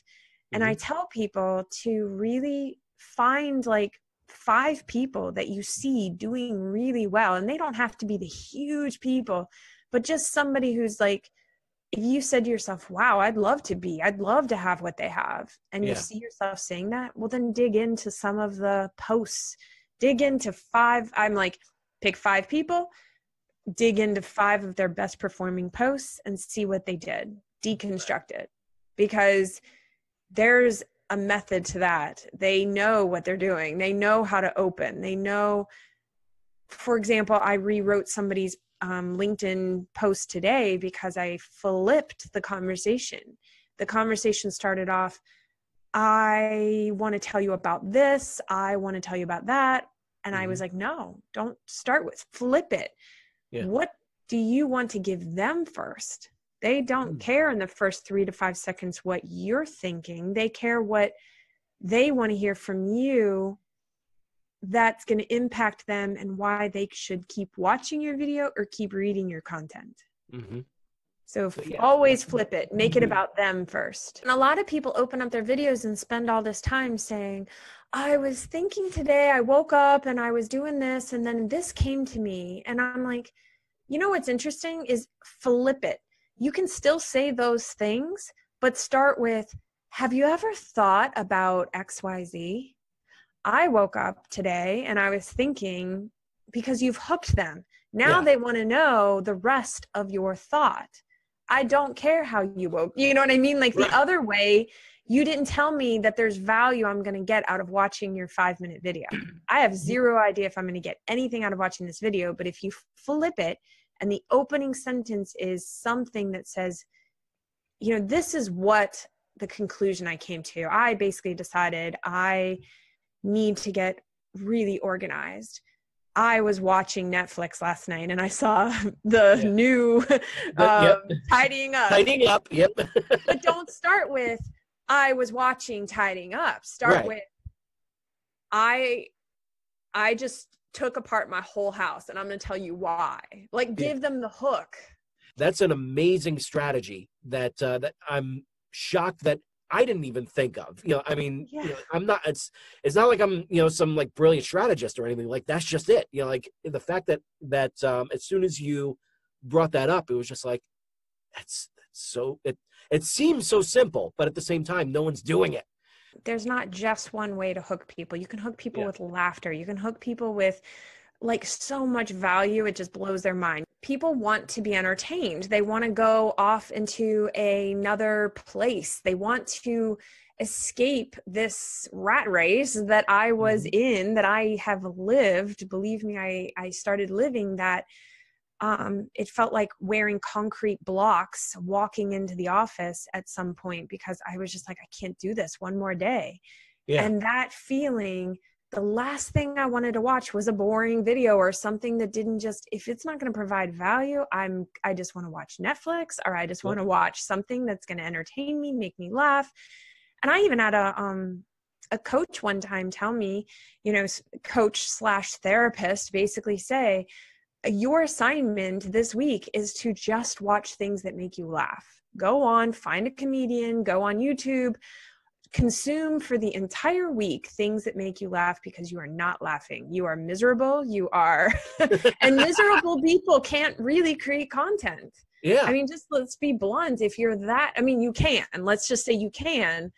And I tell people to really find like 5 people that you see doing really well. And they don't have to be the huge people, but just somebody who's like, if you said to yourself, wow, I'd love to have what they have. And you see yourself saying that, well, then dig into some of the posts, dig into 5. I'm like, pick 5 people, dig into 5 of their best performing posts and see what they did, deconstruct it, because there's a method to that. They know what they're doing. They know how to open. They know, for example, I rewrote somebody's LinkedIn post today because I flipped the conversation. The conversation started off, I want to tell you about this. I want to tell you about that. And I was like, no, don't start with, flip it. Yeah. What do you want to give them first? They don't care in the first 3 to 5 seconds what you're thinking. They care what they want to hear from you that's going to impact them and why they should keep watching your video or keep reading your content. So always flip it. Make it about them first. And a lot of people open up their videos and spend all this time saying, I was thinking today, I woke up and I was doing this and then this came to me. And I'm like, you know what's interesting is flip it. You can still say those things, but start with, have you ever thought about XYZ? I woke up today and I was thinking, because you've hooked them. Now they want to know the rest of your thought. I don't care how you woke. You know what I mean? Like the other way, you didn't tell me that there's value I'm going to get out of watching your 5-minute video. I have zero idea if I'm going to get anything out of watching this video, but if you flip it, and the opening sentence is something that says, you know, this is what the conclusion I came to. I basically decided I need to get really organized. I was watching Netflix last night and I saw the new Tidying Up. Tidying Up, yep. But don't start with, I was watching Tidying Up. Start with, I just took apart my whole house and I'm going to tell you why. Like, give them the hook. That's an amazing strategy that that I'm shocked that I didn't even think of. You know, I mean, you know, I'm not, it's not like I'm, you know, some like brilliant strategist or anything. Like, that's just it. You know, like the fact that as soon as you brought that up, it was just like, that's so, it seems so simple, but at the same time, no one's doing it. There's not just one way to hook people. You can hook people with laughter. You can hook people with like so much value. It just blows their mind. People want to be entertained. They want to go off into another place. They want to escape this rat race that I was in, that I have lived. Believe me, I started living that. It felt like wearing concrete blocks, walking into the office at some point, because I was just like, I can't do this one more day. And that feeling, the last thing I wanted to watch was a boring video or something that didn't just, if it's not going to provide value, I just want to watch Netflix, or I just want to watch something that's going to entertain me, make me laugh. And I even had a coach one time tell me, you know, coach/therapist basically say, your assignment this week is to just watch things that make you laugh. Go on, find a comedian, go on YouTube, consume for the entire week things that make you laugh, because you are not laughing. You are miserable. You are, and miserable people can't really create content. Yeah. I mean, just let's be blunt. If you're that, I mean, you can, let's just say you can,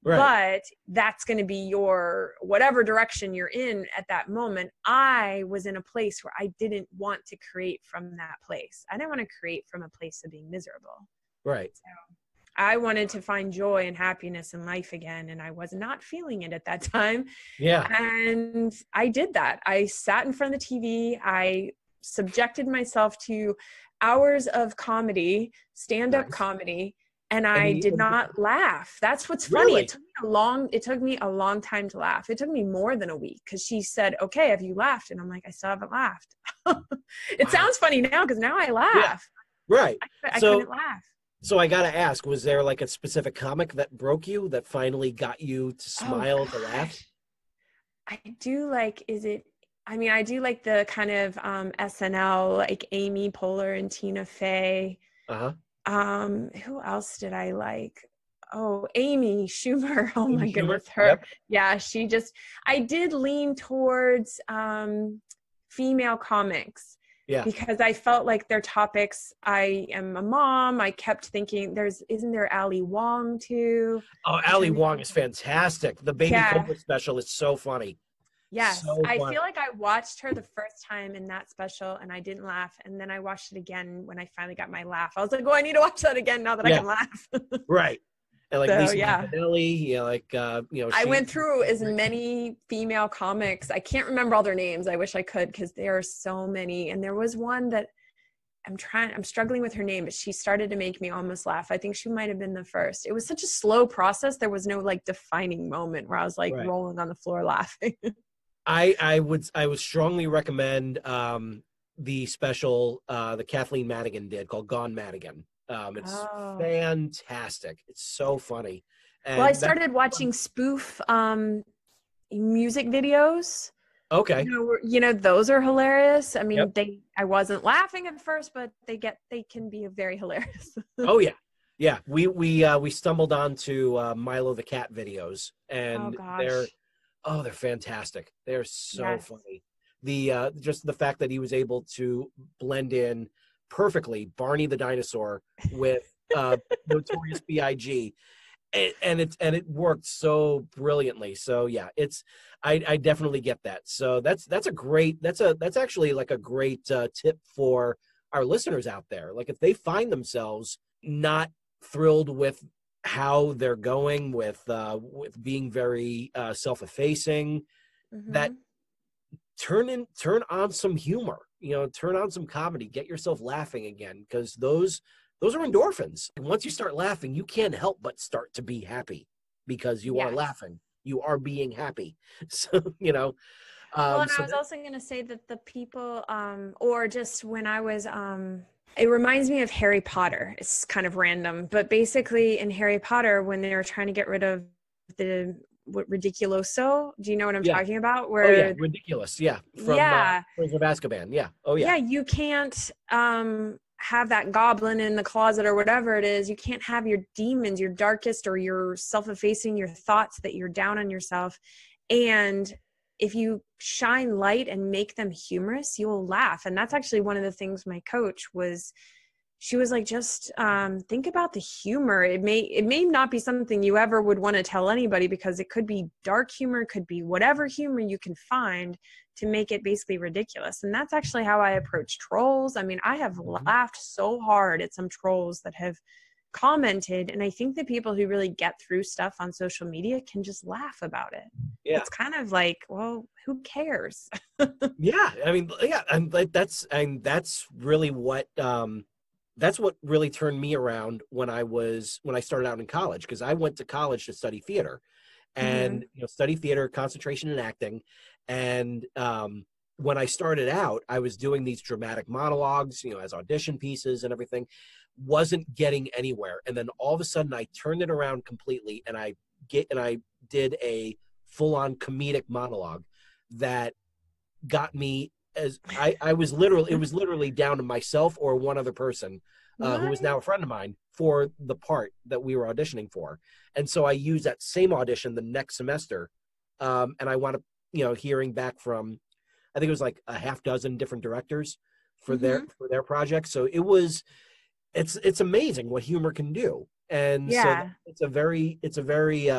but that's going to be your, whatever direction you're in at that moment. I was in a place where I didn't want to create from that place. I didn't want to create from a place of being miserable. Right. So I wanted to find joy and happiness in life again, and I was not feeling it at that time. Yeah. And I did that. I sat in front of the TV. I subjected myself to hours of comedy, stand-up comedy, and I did not laugh. That's what's funny. Really? It took me a long time to laugh. It took me more than a week, because she said, okay, have you laughed? And I'm like, I still haven't laughed. It sounds funny now, because now I laugh. Yeah. Right. I couldn't laugh. So I got to ask, was there like a specific comic that broke you, that finally got you to smile, to laugh? I do like, I do like the kind of SNL, like Amy Poehler and Tina Fey. Uh-huh. Who else did I like? Oh, Amy Schumer. Oh my goodness, her. Yep. Yeah, I did lean towards female comics. Yeah. Because I felt like their topics, I am a mom. I kept thinking, isn't there Ali Wong too? Oh, Ali Wong is fantastic. The Baby Cobra special is so funny. Yes. So I funny. feel like I watched her the first time in that special and I didn't laugh. And then I watched it again when I finally got my laugh. I was like, oh, I need to watch that again now that I can laugh. Right. And like so, Lisa Minnelli, I went through as many female comics. I can't remember all their names. I wish I could, because there are so many. And there was one that I'm struggling with her name, but she started to make me almost laugh. I think she might have been the first. It was such a slow process. There was no like defining moment where I was like rolling on the floor laughing. I would strongly recommend the special that Kathleen Madigan did called Gone Madigan. It's fantastic. It's so funny. And I started watching spoof music videos. Okay. Those are hilarious. I mean, I wasn't laughing at first, but they can be very hilarious. Oh yeah. Yeah. We stumbled onto Milo the Cat videos, and they're fantastic. They're so funny. Just the fact that he was able to blend in perfectly Barney the dinosaur with Notorious B.I.G. and it worked so brilliantly. So yeah, I definitely get that. So that's actually like a great tip for our listeners out there. Like if they find themselves not thrilled with how they're going with being very self-effacing, that turn on some humor, turn on some comedy, get yourself laughing again, because those are endorphins. And once you start laughing, you can't help but start to be happy, because you are laughing, you are being happy. So I was also going to say that the people or just when I was it reminds me of Harry Potter. It's kind of random, but basically in Harry Potter, when they were trying to get rid of the Ridiculoso, do you know what I'm talking about? Where ridiculous, from Prince of Azkaban, you can't have that goblin in the closet or whatever it is. You can't have your demons, your darkest, or your self-effacing, your thoughts that you're down on yourself. And if you shine light and make them humorous, you will laugh. And that's actually one of the things my coach was. She was like, just think about the humor. It may not be something you ever would want to tell anybody, because it could be dark humor, could be whatever humor you can find to make it basically ridiculous. And that's actually how I approach trolls. I mean, I have laughed so hard at some trolls that have commented, and I think the people who really get through stuff on social media can just laugh about it. Yeah. It's kind of like, well, who cares? Yeah. I mean, yeah. And that's really what, that's what really turned me around when I started out in college, because I went to college to study theater and study theater, concentration in acting. And when I started out, I was doing these dramatic monologues, as audition pieces and everything, wasn't getting anywhere. And then all of a sudden I turned it around completely, and I did a full-on comedic monologue that got me as it was literally down to myself or one other person who is now a friend of mine for the part that we were auditioning for. And so I used that same audition the next semester. And I wound up, hearing back from, I think it was like a half dozen different directors for their project. So it's amazing what humor can do. And so it's a very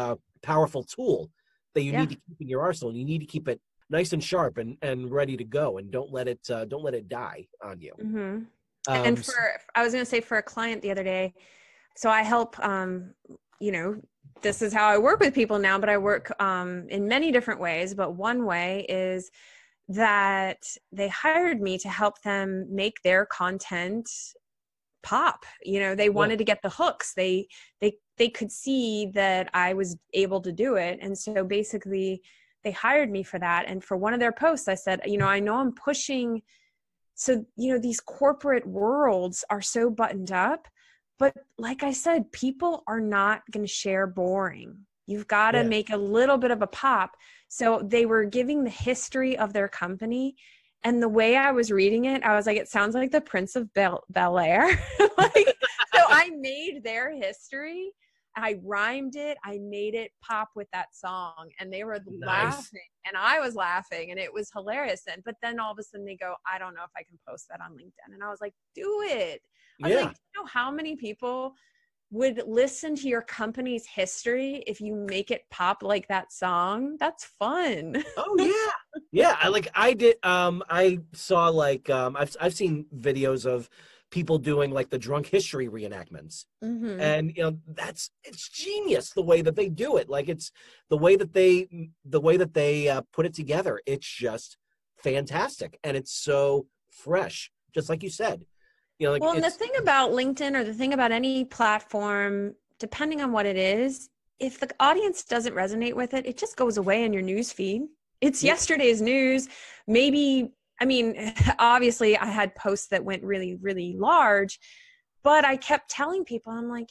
powerful tool that you need to keep in your arsenal. You need to keep it nice and sharp and ready to go, and don't let it die on you. And I was going to say, for a client the other day, so I help, this is how I work with people now, but I work in many different ways. But one way is that they hired me to help them make their content pop. They wanted to get the hooks. They could see that I was able to do it. And so basically they hired me for that. And for one of their posts, I said, I know I'm pushing. So, these corporate worlds are so buttoned up, but like I said, people are not going to share boring. You've got to make a little bit of a pop. So they were giving the history of their company. And the way I was reading it, I was like, it sounds like the Prince of Bel-Air. So I made their history. I rhymed it. I made it pop with that song. And they were laughing. And I was laughing. And it was hilarious. But then all of a sudden they go, I don't know if I can post that on LinkedIn. And I was like, do it. I was like, do you know how many people would listen to your company's history if you make it pop like that song? That's fun. Oh yeah. Yeah. I saw I've seen videos of people doing like the drunk history reenactments. Mm-hmm. And it's genius the way that they do it. Like it's the way that they put it together. It's just fantastic. And it's so fresh, just like you said. And the thing about LinkedIn, or the thing about any platform, depending on what it is, if the audience doesn't resonate with it, it just goes away in your news feed. It's yesterday's news. Maybe, obviously I had posts that went really, really large, but I kept telling people, I'm like,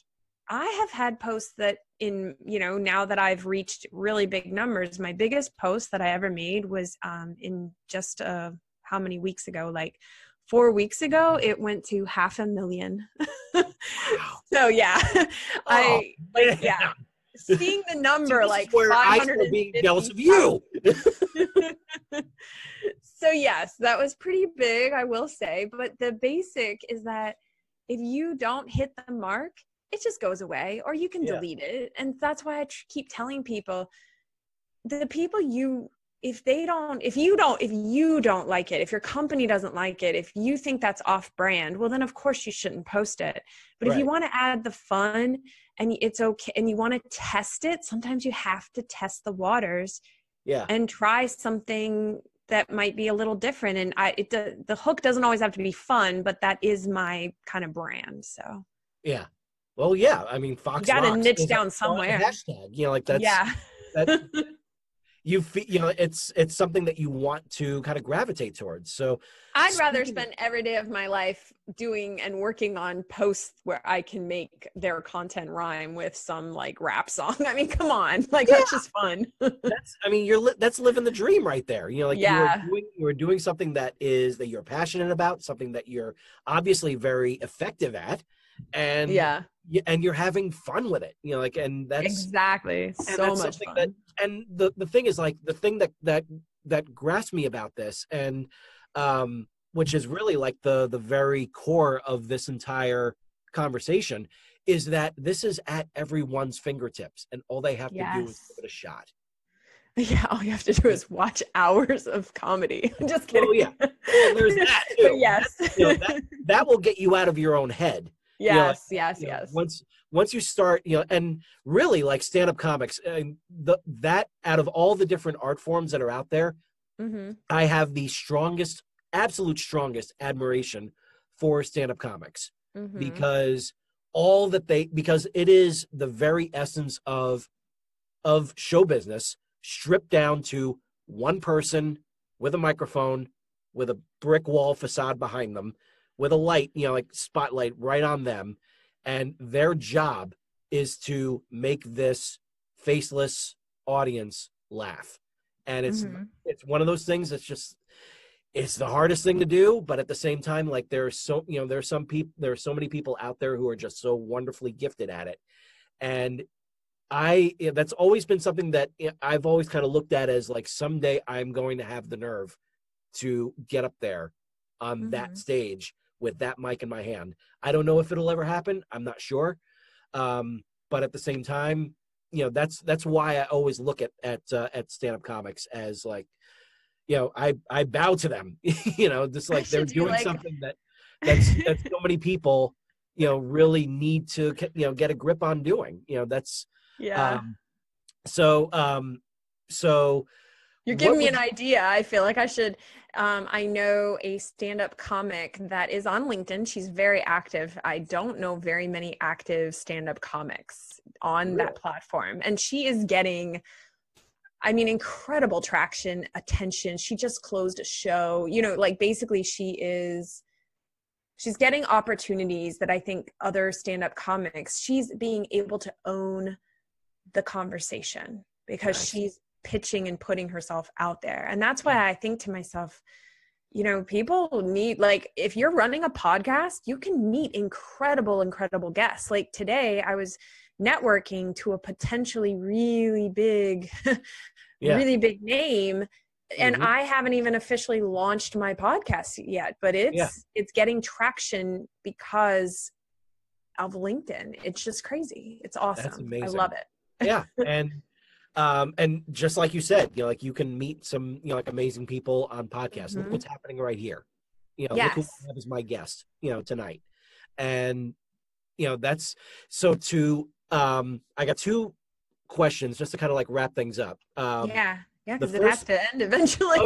I have had posts that now that I've reached really big numbers, my biggest post that I ever made was in just how many weeks ago, like 4 weeks ago, it went to 500,000. Wow. So yeah, seeing the number, so like where I start being jealous of you. So yes, that was pretty big, I will say. But the basic is that if you don't hit the mark, it just goes away, or you can delete it. And that's why I keep telling people, the people if you don't like it, if your company doesn't like it, if you think that's off brand, well, then of course you shouldn't post it. But if you want to add the fun and it's okay, and you want to test it, sometimes you have to test the waters and try something that might be a little different. And the hook doesn't always have to be fun, but that is my kind of brand. So. Yeah. Well, yeah. Fox. You got to niche down somewhere. Hashtag, that's, it's something that you want to kind of gravitate towards. So I'd rather spend every day of my life doing and working on posts where I can make their content rhyme with some like rap song. Come on, that's just fun. That's living the dream right there. You're doing something that you're passionate about, something that you're obviously very effective at, and you're having fun with it. And that's exactly so much fun. And the thing is, like, the thing that grasps me about this, and which is really like the very core of this entire conversation, is that this is at everyone's fingertips, and all they have to do is give it a shot. Yeah, all you have to do is watch hours of comedy. Just kidding. Oh yeah, well, there's that too. But yes, that will get you out of your own head. Yes. Once you start, and really like stand-up comics, that out of all the different art forms that are out there, I have the absolute strongest admiration for stand-up comics, because it is the very essence of show business, stripped down to one person with a microphone, with a brick wall facade behind them, with a light, like spotlight right on them. And their job is to make this faceless audience laugh. And it's one of those things that's just, it's the hardest thing to do. But at the same time, like there are so many people out there who are just so wonderfully gifted at it. And that's always been something that I've always kind of looked at as like, someday I'm going to have the nerve to get up there on that stage with that mic in my hand. I don't know if it'll ever happen. I'm not sure. But at the same time, that's why I always look at stand-up comics as like, I bow to them, just like they're doing something that so many people, really need to, get a grip on doing, So You're giving me an idea. I feel like I should. I know a stand-up comic that is on LinkedIn. She's very active. I don't know very many active stand-up comics on that platform. And she is getting, I mean, incredible traction, attention. She just closed a show. You know, like basically she's getting opportunities that I think other stand-up comics, she's being able to own the conversation because she's pitching and putting herself out there. And that's why I think to myself, you know, people need, like, if you're running a podcast, you can meet incredible guests. Like today I was networking to a potentially really big, really big name. And I haven't even officially launched my podcast yet, but it's getting traction because of LinkedIn. It's just crazy. It's awesome. That's amazing. I love it. Yeah. And just like you said, you know, like you can meet some, you know, like amazing people on podcasts. Look what's happening right here. You know, look who I have as my guest, you know, tonight. And, you know, that's so I got two questions just to kind of like wrap things up. Yeah, because it has to end eventually.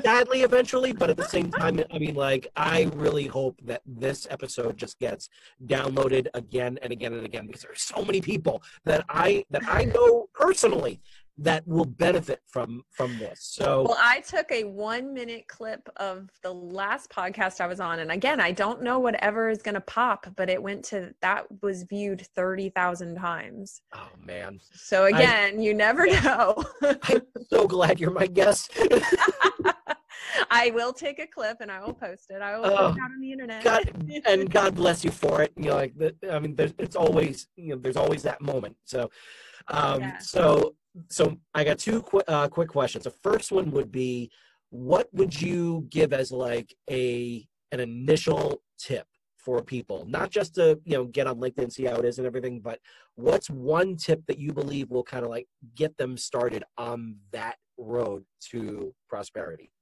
Sadly, eventually, but at the same time, I mean, like, I really hope that this episode just gets downloaded again and again and again, because there's so many people that I know personally that will benefit from this. So, well, I took a 1-minute clip of the last podcast I was on, and again, I don't know whatever is going to pop, but that was viewed 30,000 times. Oh man! So again, you never know. I'm so glad you're my guest. I will take a clip and I will post it. I will put it out on the internet. God bless you for it. You know, like I mean, there's always that moment. So, So I got two quick questions. The first one would be, what would you give as like an initial tip for people, not just to, you know, get on LinkedIn, see how it is and everything, but what's one tip that you believe will kind of like get them started on that road to prosperity?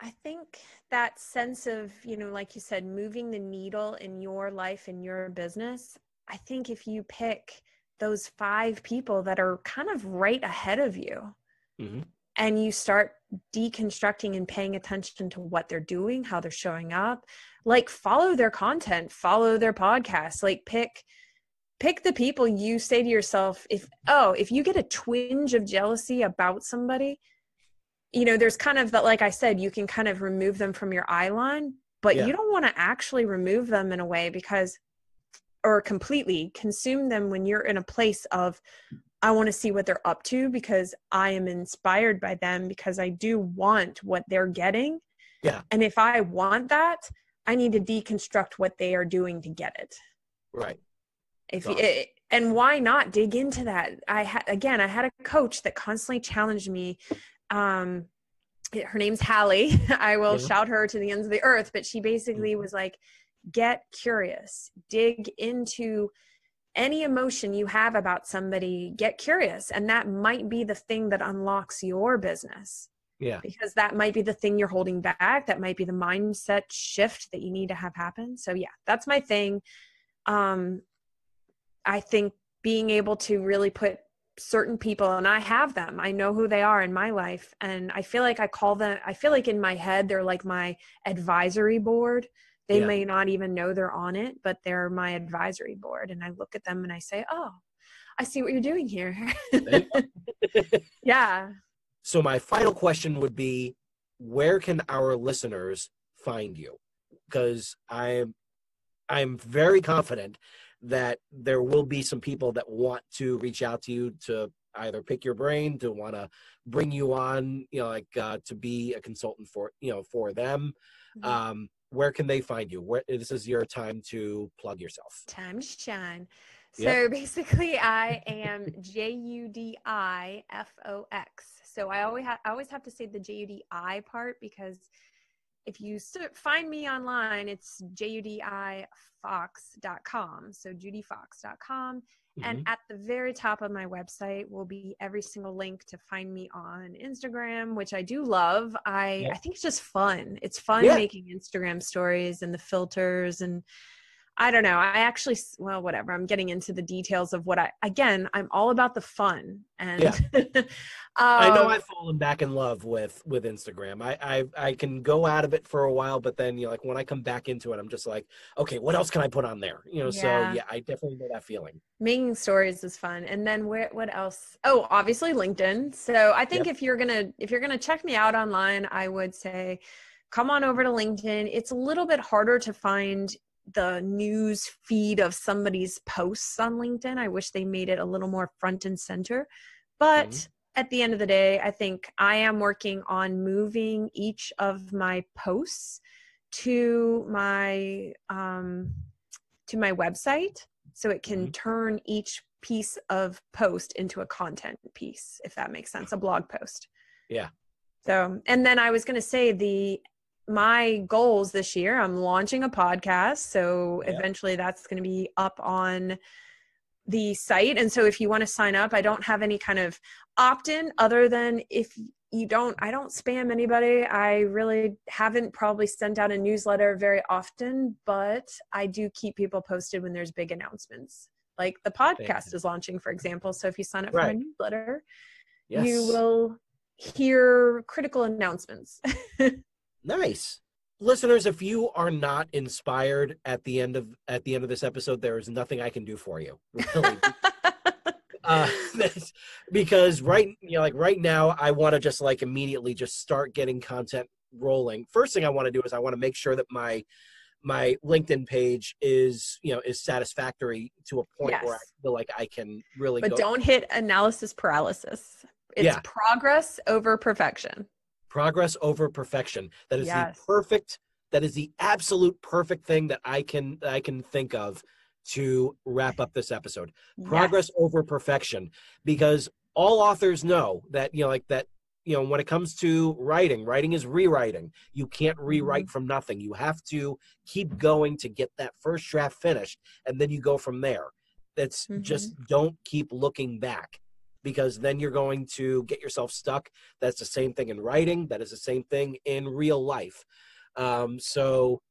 I think that sense of, you know, like you said, moving the needle in your life and your business. I think if you pick those 5 people that are kind of right ahead of you, and you start deconstructing and paying attention to what they're doing, how they're showing up, like follow their content, follow their podcasts, like pick the people you say to yourself, if you get a twinge of jealousy about somebody, you know, there's kind of that, like I said, you can kind of remove them from your eye line, but you don't want to actually remove them in a way or completely consume them when you're in a place of, I want to see what they're up to because I am inspired by them, because I do want what they're getting. Yeah. And if I want that, I need to deconstruct what they are doing to get it. Right. And why not dig into that? I had a coach that constantly challenged me. Her name's Hallie. I will shout her to the ends of the earth, but she basically was like, get curious, dig into any emotion you have about somebody, get curious. And that might be the thing that unlocks your business. Yeah. Because that might be the thing you're holding back. That might be the mindset shift that you need to have happen. So yeah, that's my thing. I think being able to really put certain people, and I have them, I know who they are in my life. And I feel like I feel like in my head, they're like my advisory board. They may not even know they're on it, but they're my advisory board. And I look at them and I say, oh, I see what you're doing here. Yeah. So my final question would be, where can our listeners find you? Because I'm very confident that there will be some people that want to reach out to you to either pick your brain, to want to bring you on, you know, like to be a consultant for them. Mm-hmm. Where can they find you? This is your time to plug yourself. Time to shine. So basically I am Judifox. So I always have to say the Judi part, because if you find me online, it's judifox.com. So judifox.com. Mm-hmm. And at the very top of my website will be every single link to find me on Instagram, which I do love. I think it's just fun. It's fun making Instagram stories and the filters. And I don't know. Well, whatever. I'm getting into the details of I'm all about the fun. And Yeah. I know I've fallen back in love with Instagram. I can go out of it for a while, but then, like when I come back into it, I'm just like, okay, what else can I put on there? So yeah, I definitely know that feeling. Making stories is fun. And then what else? Oh, obviously LinkedIn. So I think if you're gonna check me out online, I would say come on over to LinkedIn. It's a little bit harder to find the news feed of somebody's posts on LinkedIn. I wish they made it a little more front and center. But at the end of the day, I think I am working on moving each of my posts to my website, so it can turn each piece of post into a content piece, if that makes sense, a blog post. Yeah. So, and then I was going to say my goals this year, I'm launching a podcast. So eventually that's going to be up on the site. And so if you want to sign up, I don't have any kind of opt-in other than if you don't, I don't spam anybody. I really haven't probably sent out a newsletter very often, but I do keep people posted when there's big announcements. Like the podcast is launching, for example. So if you sign up for my newsletter, you will hear critical announcements. Nice. Listeners, if you are not inspired at the end of this episode, there is nothing I can do for you. Really. Because right now I want to just like immediately just start getting content rolling. First thing I want to do is I want to make sure that my LinkedIn page is satisfactory to a point where I feel like I can really don't hit analysis paralysis. It's progress over perfection. Progress over perfection. That is that is the absolute perfect thing that I can think of to wrap up this episode. Progress over perfection, because all authors know that, when it comes to writing is rewriting. You can't rewrite from nothing. You have to keep going to get that first draft finished, and then you go from there. That's just don't keep looking back, because then you're going to get yourself stuck. That's the same thing in writing. That is the same thing in real life. So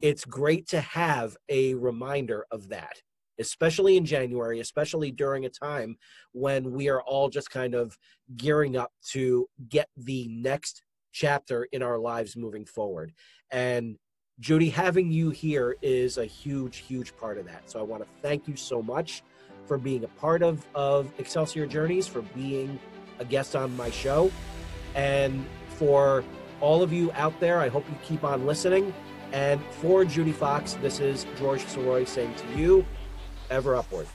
it's great to have a reminder of that, especially in January, especially during a time when we are all just kind of gearing up to get the next chapter in our lives moving forward. And Judi, having you here is a huge, huge part of that. So I want to thank you so much for being a part of Excelsior Journeys, for being a guest on my show. And for all of you out there, I hope you keep on listening. And for Judi Fox, this is George Sirois saying to you, ever upward.